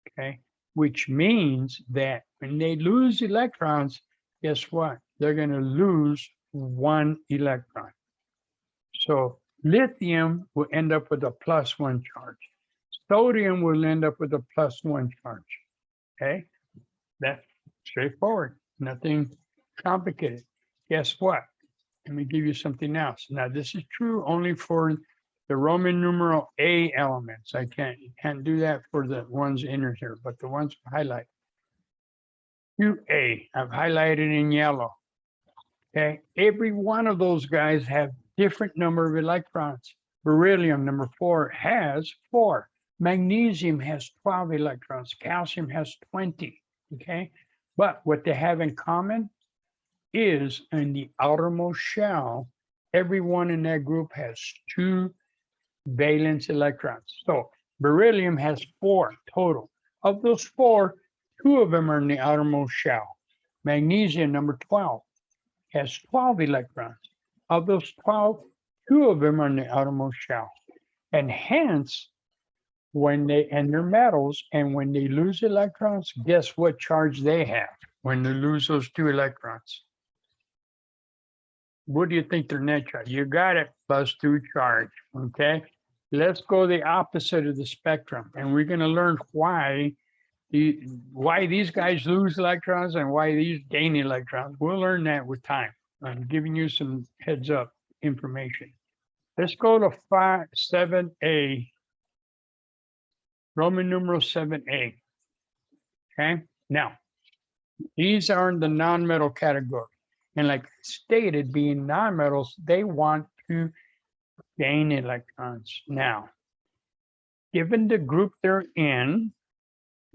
Okay, which means that when they lose electrons, guess what? They're going to lose 1 electron. So lithium will end up with a +1 charge. Sodium will end up with a +1 charge. Okay, that's straightforward, nothing complicated. Guess what? Let me give you something else. Now, this is true only for the Roman numeral A elements. I can't do that for the ones in here, but the ones highlight. QA, I've highlighted in yellow. Okay, every one of those guys have different number of electrons. Beryllium, number 4, has 4. Magnesium has 12 electrons. Calcium has 20. Okay, but what they have in common is in the outermost shell, everyone in that group has 2 valence electrons. So beryllium has 4 total. Of those 4, 2 of them are in the outermost shell. Magnesium, number 12, has 12 electrons. Of those 12, 2 of them are in the outermost shell. And hence, when they're metals, and when they lose electrons, guess what charge they have when they lose those 2 electrons? What do you think their net charge? You got it, +2 charge. Okay, let's go the opposite of the spectrum, and we're going to learn why these guys lose electrons and why these gain electrons. We'll learn that with time. I'm giving you some heads up information. Let's go to 7A, Roman numeral 7A. Okay, now these are in the non-metal category. And like stated, being nonmetals, they want to gain electrons. Now, given the group they're in,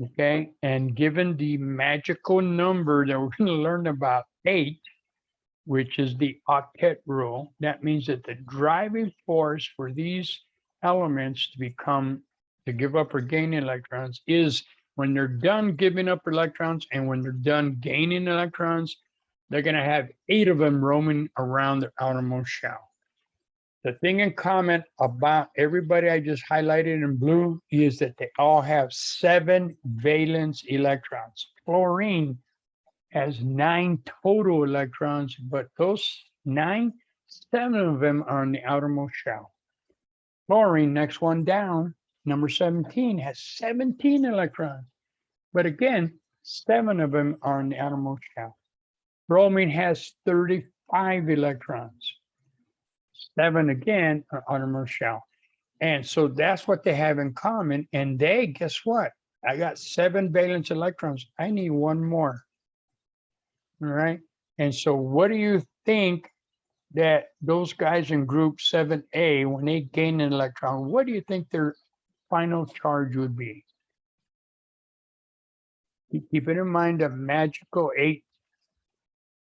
okay, and given the magical number that we're going to learn about, 8, which is the octet rule, that means that the driving force for these elements to give up or gain electrons is when they're done giving up electrons and when they're done gaining electrons, they're going to have 8 of them roaming around their outermost shell. The thing in common about everybody I just highlighted in blue is that they all have 7 valence electrons. Chlorine has 9 total electrons, but those 9, 7 of them are in the outermost shell. Chlorine, next one down, number 17, has 17 electrons, but again, 7 of them are in the outermost shell. Bromine has 35 electrons. 7 again are outermost shell. And so that's what they have in common. And they, guess what? I got 7 valence electrons. I need 1 more. All right. And so what do you think that those guys in group 7A, when they gain an electron, what do you think their final charge would be? Keep it in mind a magical 8.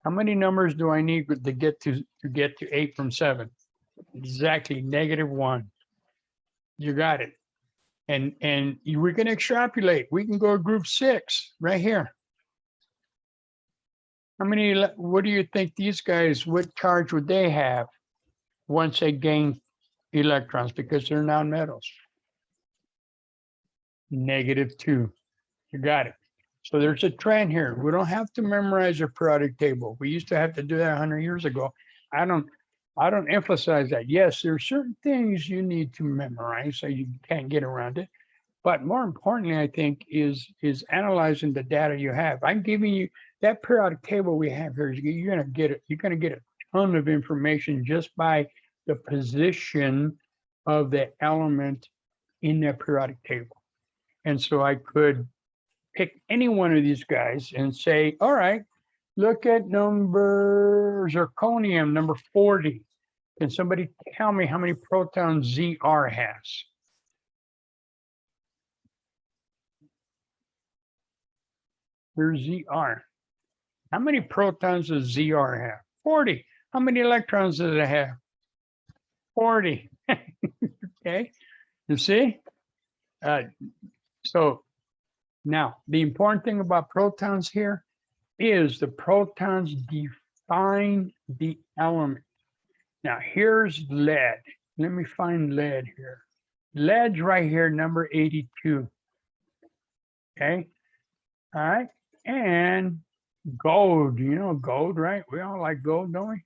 How many numbers do I need to get to 8 from 7? Exactly, -1. You got it. we can extrapolate. We can go to group 6 right here. How many, what do you think these guys, what charge would they have once they gain electrons because they're nonmetals? -2. You got it. So there's a trend here. We don't have to memorize a periodic table. We used to have to do that 100 years ago. I don't emphasize that. Yes, there are certain things you need to memorize so you can't get around it. But more importantly, I think, is analyzing the data you have. I'm giving you that periodic table we have here. You're gonna get it. You're gonna get a ton of information just by the position of the element in that periodic table. And so I could pick any one of these guys and say, all right, look at number zirconium, number 40. Can somebody tell me how many protons ZR has? Here's ZR. How many protons does ZR have? 40. How many electrons does it have? 40. Okay, you see? So now the important thing about protons here is the protons define the element. Now here's lead. Let me find lead here. Lead's right here, number 82. Okay, all right. And gold, you know gold, right? We all like gold, don't we?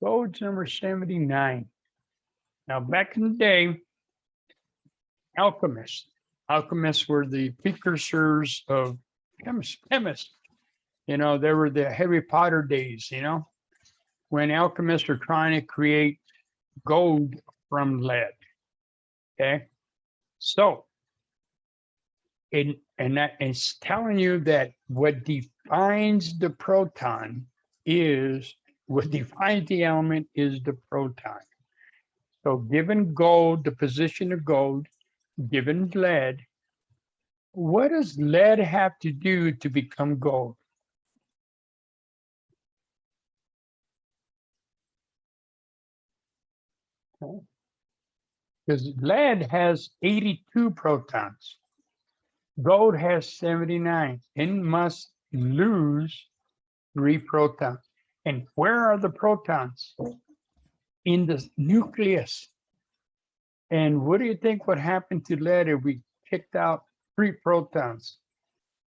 Gold's number 79. Now, back in the day, alchemists were the precursors of chemists. You know, they were the Harry Potter days, you know, when alchemists are trying to create gold from lead. Okay. So, and that is telling you that what defines the proton is, what defines the element is the proton. So given gold, the position of gold, given lead, what does lead have to do to become gold? Because lead has 82 protons. Gold has 79 and must lose 3 protons. And where are the protons? In the nucleus. And what do you think would happen to lead if we kicked out 3 protons?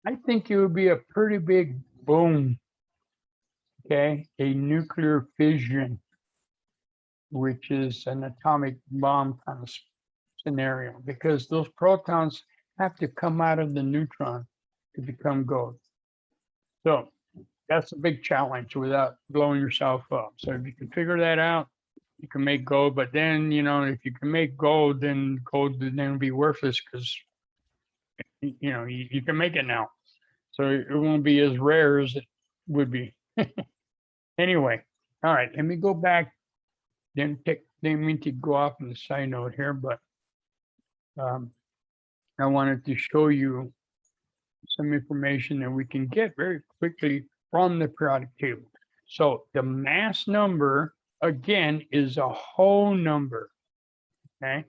I think it would be a pretty big boom. Okay, a nuclear fission, which is an atomic bomb kind of scenario, because those protons have to come out of the neutron to become gold. So that's a big challenge without blowing yourself up. So if you can figure that out, you can make gold. But then, you know, if you can make gold, then gold would then be worthless because, you know, you can make it now. So it won't be as rare as it would be. Anyway, all right, let me go back. Didn't mean to go off on the side note here, but I wanted to show you some information that we can get very quickly from the periodic table. So the mass number, again, is a whole number, okay?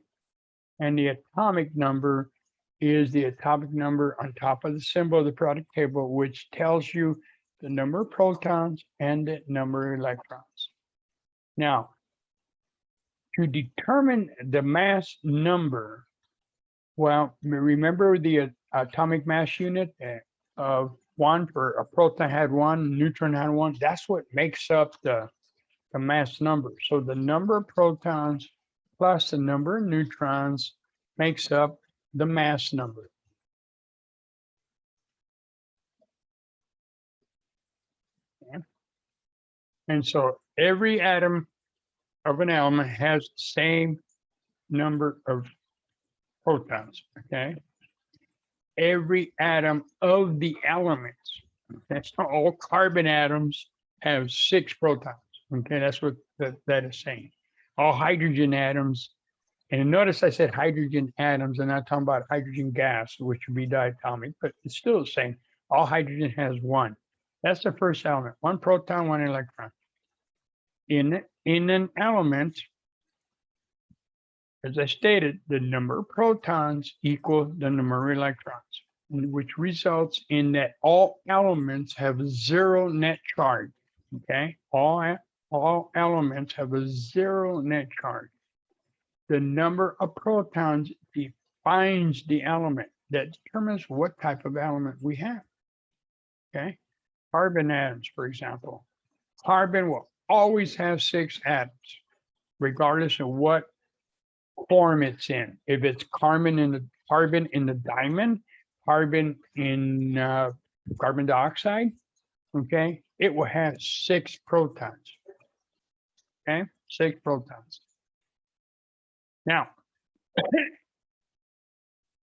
And the atomic number is the atomic number on top of the symbol of the periodic table, which tells you the number of protons and the number of electrons. Now, to determine the mass number, well, remember the atomic mass unit of 1 for a proton had 1, neutron had 1. That's what makes up the mass number. So the number of protons plus the number of neutrons makes up the mass number. Okay. And so every atom of an element has the same number of protons, okay? Every atom of the elements, that's all carbon atoms have 6 protons, okay? That's what that is saying. All hydrogen atoms, and notice I said hydrogen atoms, I'm not talking about hydrogen gas, which would be diatomic, but it's still the same. All hydrogen has 1. That's the first element, 1 proton, 1 electron. In an element, As I stated, the number of protons equal the number of electrons, which results in that all elements have zero net charge. Okay, all elements have a zero net charge. The number of protons defines the element that determines what type of element we have. Okay, carbon atoms, for example. Carbon will always have 6 atoms, regardless of what form it's in. If it's carbon in the diamond, carbon in carbon dioxide, okay, it will have 6 protons. Okay, 6 protons. Now,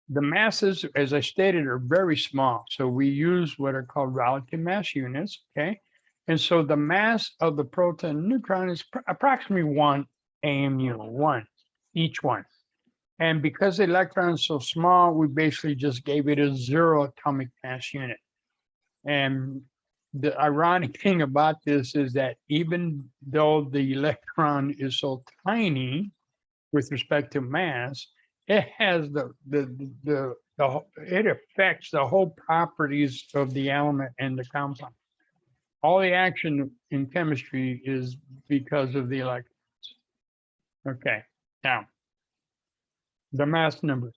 the masses, as I stated, are very small. So we use what are called relative mass units. Okay, and so the mass of the proton and neutron is approximately 1 AMU, 1 each one. And because the electron is so small, we basically just gave it a 0 atomic mass unit. And the ironic thing about this is that even though the electron is so tiny with respect to mass, it has it affects the whole properties of the element and the compound. All the action in chemistry is because of the electrons. Okay, now the mass number,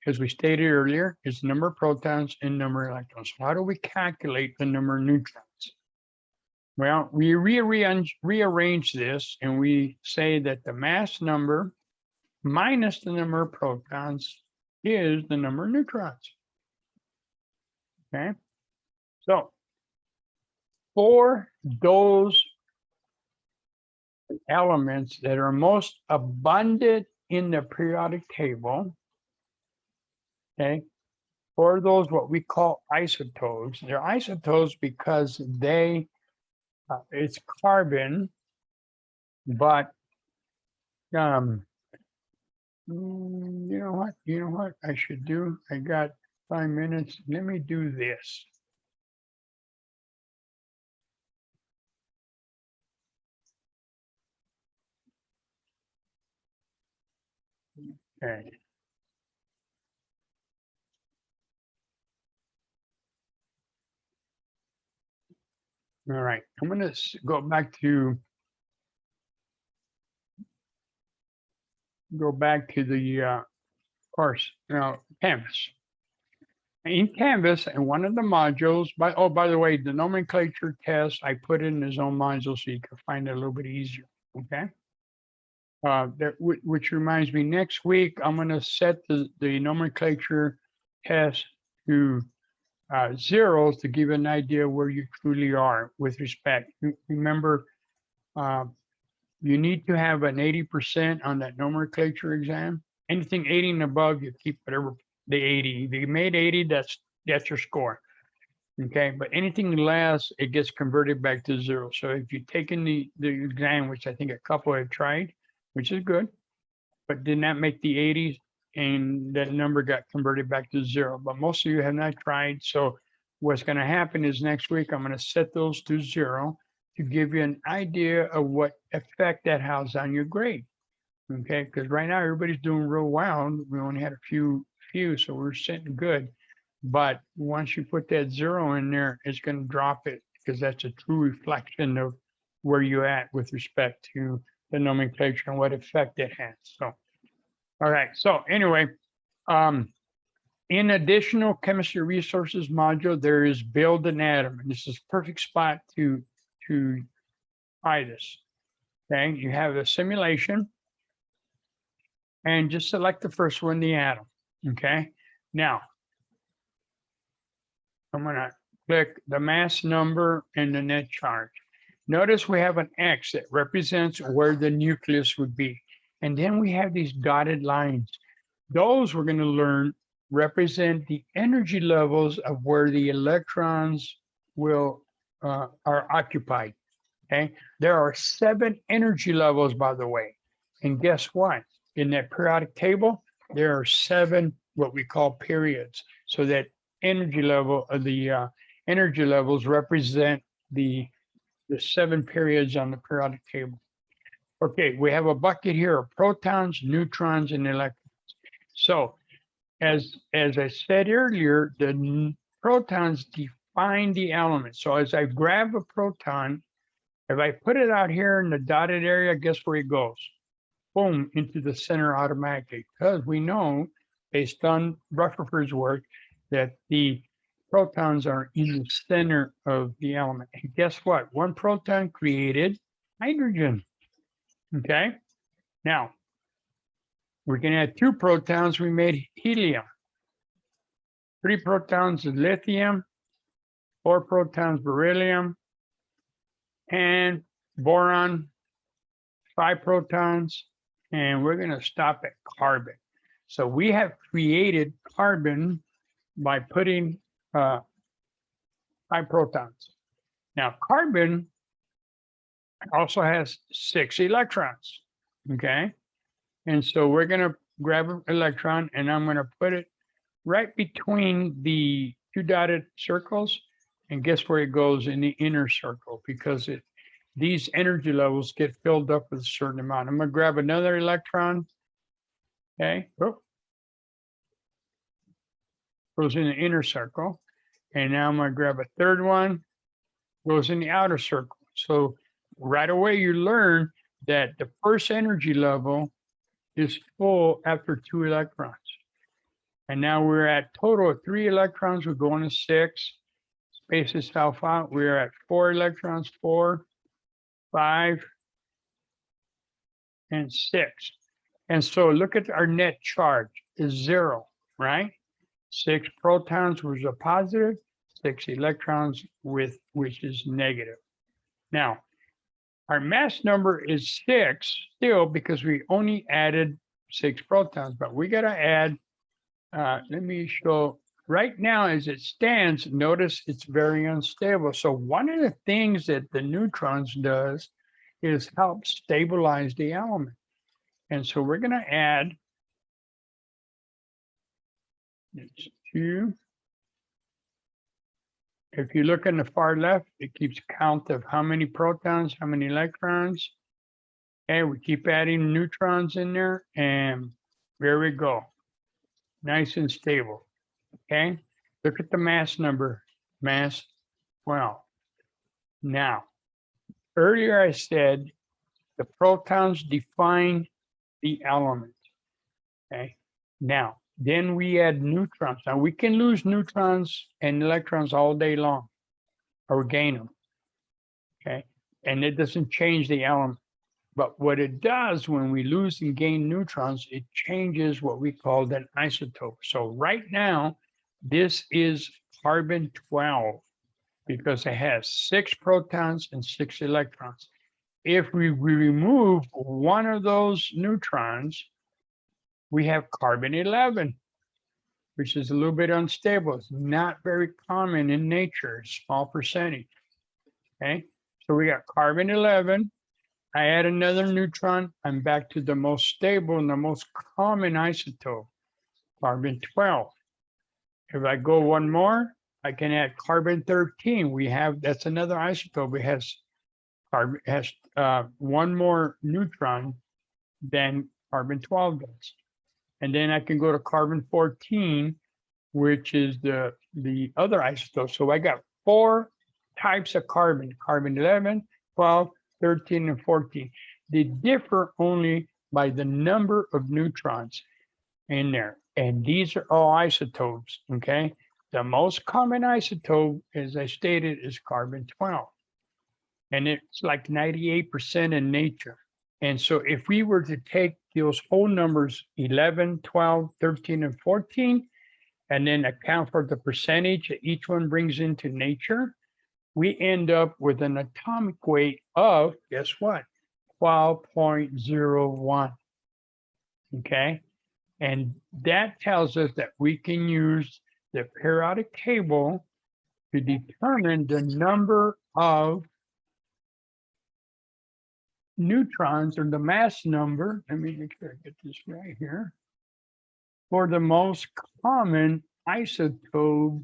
as we stated earlier, is number of protons and number of electrons. How do we calculate the number of neutrons? Well, we rearrange this and we say that the mass number minus the number of protons is the number of neutrons. Okay, so for those elements that are most abundant in the periodic table, okay, for those what we call isotopes, they're isotopes because they it's carbon, but you know what I should do? I got 5 minutes. Let me do this. Okay. All right. I'm going to go back to the course now Canvas. In Canvas, and one of the modules, by the way, the nomenclature test I put in his own module so you can find it a little bit easier. Okay. Which reminds me, next week I'm going to set the nomenclature test to 0 to give an idea where you truly are with respect. Remember, you need to have an 80% on that nomenclature exam. Anything 80 and above, you keep whatever the 80. If you made 80, that's your score. Okay, but anything less, it gets converted back to 0. So if you've taken the exam, which I think a couple have tried, which is good, but did not make the 80s, and that number got converted back to 0. But most of you have not tried. So what's going to happen is next week, I'm going to set those to 0 to give you an idea of what effect that has on your grade. Okay, because right now everybody's doing real well. We only had a few, so we're sitting good. But once you put that 0 in there, it's going to drop it because that's a true reflection of where you're at with respect to the nomenclature and what effect it has. So, all right. So anyway, in additional chemistry resources module, there is build an atom, and this is a perfect spot to try this. Okay, you have a simulation, and just select the first one, the atom. Okay, now I'm going to click the mass number and the net charge. Notice we have an X that represents where the nucleus would be. And then we have these dotted lines. Those we're going to learn represent the energy levels of where the electrons will are occupied. Okay, there are 7 energy levels, by the way. And guess what? In that periodic table, there are 7 what we call periods. So that energy level of the energy levels represent the 7 periods on the periodic table. Okay, we have a bucket here of protons, neutrons, and electrons. So as I said earlier, the protons define the element. So as I grab a proton, if I put it out here in the dotted area, guess where it goes? Boom, into the center automatically, because we know, based on Rutherford's work, that the protons are in the center of the element. And guess what? One proton created hydrogen. Okay. Now, we can add 2 protons, we made helium. 3 protons of lithium, 4 protons beryllium, and boron, 5 protons, and we're going to stop at carbon. So we have created carbon by putting 5 protons. Now, carbon also has 6 electrons, okay? And so we're going to grab an electron, and I'm going to put it right between the 2 dotted circles, and guess where it goes? In the inner circle, because these energy levels get filled up with a certain amount. I'm going to grab another electron. Okay. Oh. Goes in the inner circle. And now I'm going to grab a third one. Goes in the outer circle. So right away you learn that the first energy level is full after 2 electrons. And now we're at total of 3 electrons. We're going to 6. Space itself out. We're at 4 electrons, 4, 5, and 6. And so look at our net charge is 0, right? 6 protons was a positive, 6 electrons which is negative. Now, our mass number is 6 still because we only added 6 protons, but we got to add, let me show, right now as it stands, notice it's very unstable. So one of the things that the neutrons does is help stabilize the element. And so we're going to add 2. If you look on the far left, it keeps count of how many protons, how many electrons. And we keep adding neutrons in there, and there we go. Nice and stable. Okay. Look at the mass number, mass 12. Now, earlier I said the protons define the element. Okay. Now, then we add neutrons. Now we can lose neutrons and electrons all day long or gain them. Okay. And it doesn't change the element. But what it does when we lose and gain neutrons, it changes what we call an isotope. So right now, this is carbon 12 because it has 6 protons and 6 electrons. If we remove one of those neutrons, we have carbon 11, which is a little bit unstable. It's not very common in nature, small percentage. Okay, so we got carbon 11. I add another neutron, I'm back to the most stable and the most common isotope, carbon 12. If I go one more, I can add carbon 13. That's another isotope. It has one more neutron than carbon 12 does. And then I can go to carbon 14, which is the other isotope. So I got 4 types of carbon, carbon 11, 12, 13, and 14. They differ only by the number of neutrons in there. And these are all isotopes, okay? The most common isotope, as I stated, is carbon 12. And it's like 98% in nature. And so if we were to take those whole numbers, 11, 12, 13, and 14, and then account for the percentage that each one brings into nature, we end up with an atomic weight of, guess what? 12.01. Okay. And that tells us that we can use the periodic table to determine the number of neutrons or the mass number. Let me make sure I get this right here. For the most common isotope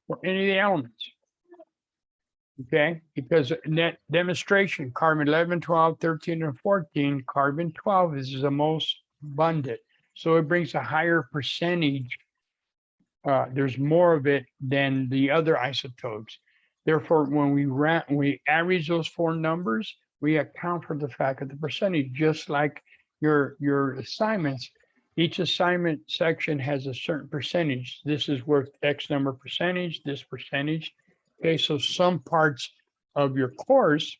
for any of the elements. Okay, because in that demonstration, carbon 11, 12, 13, and 14, carbon 12 is the most abundant. So it brings a higher percentage. There's more of it than the other isotopes. Therefore, when we average those four numbers, we account for the fact of the percentage, just like your assignments. Each assignment section has a certain percentage. This is worth X number percentage, this percentage. Okay, so some parts of your course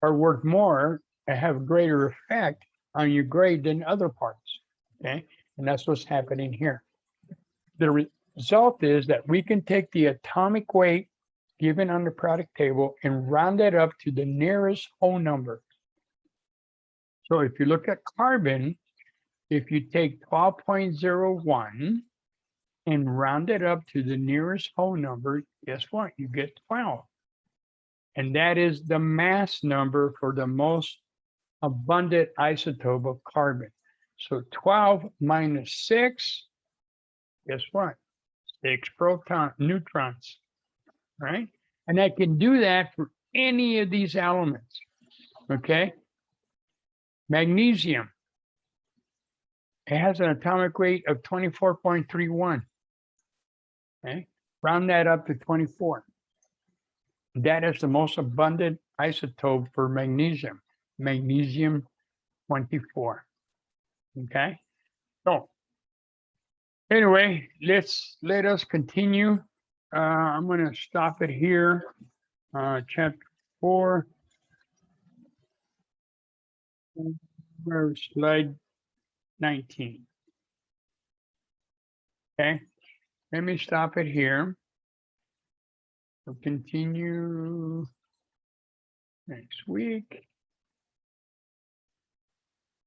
are worth more and have a greater effect on your grade than other parts. Okay, and that's what's happening here. The result is that we can take the atomic weight given on the product table and round it up to the nearest whole number. So if you look at carbon, if you take 12.01 and round it up to the nearest whole number, guess what? You get 12. And that is the mass number for the most abundant isotope of carbon. So 12 minus 6, guess what? 6 neutrons, right? And I can do that for any of these elements, okay? Magnesium, it has an atomic weight of 24.31, okay? Round that up to 24. That is the most abundant isotope for magnesium, magnesium 24, okay? So anyway, let us continue. I'm going to stop it here. Chapter 4. Where's slide 19? Okay, let me stop it here. We'll continue next week.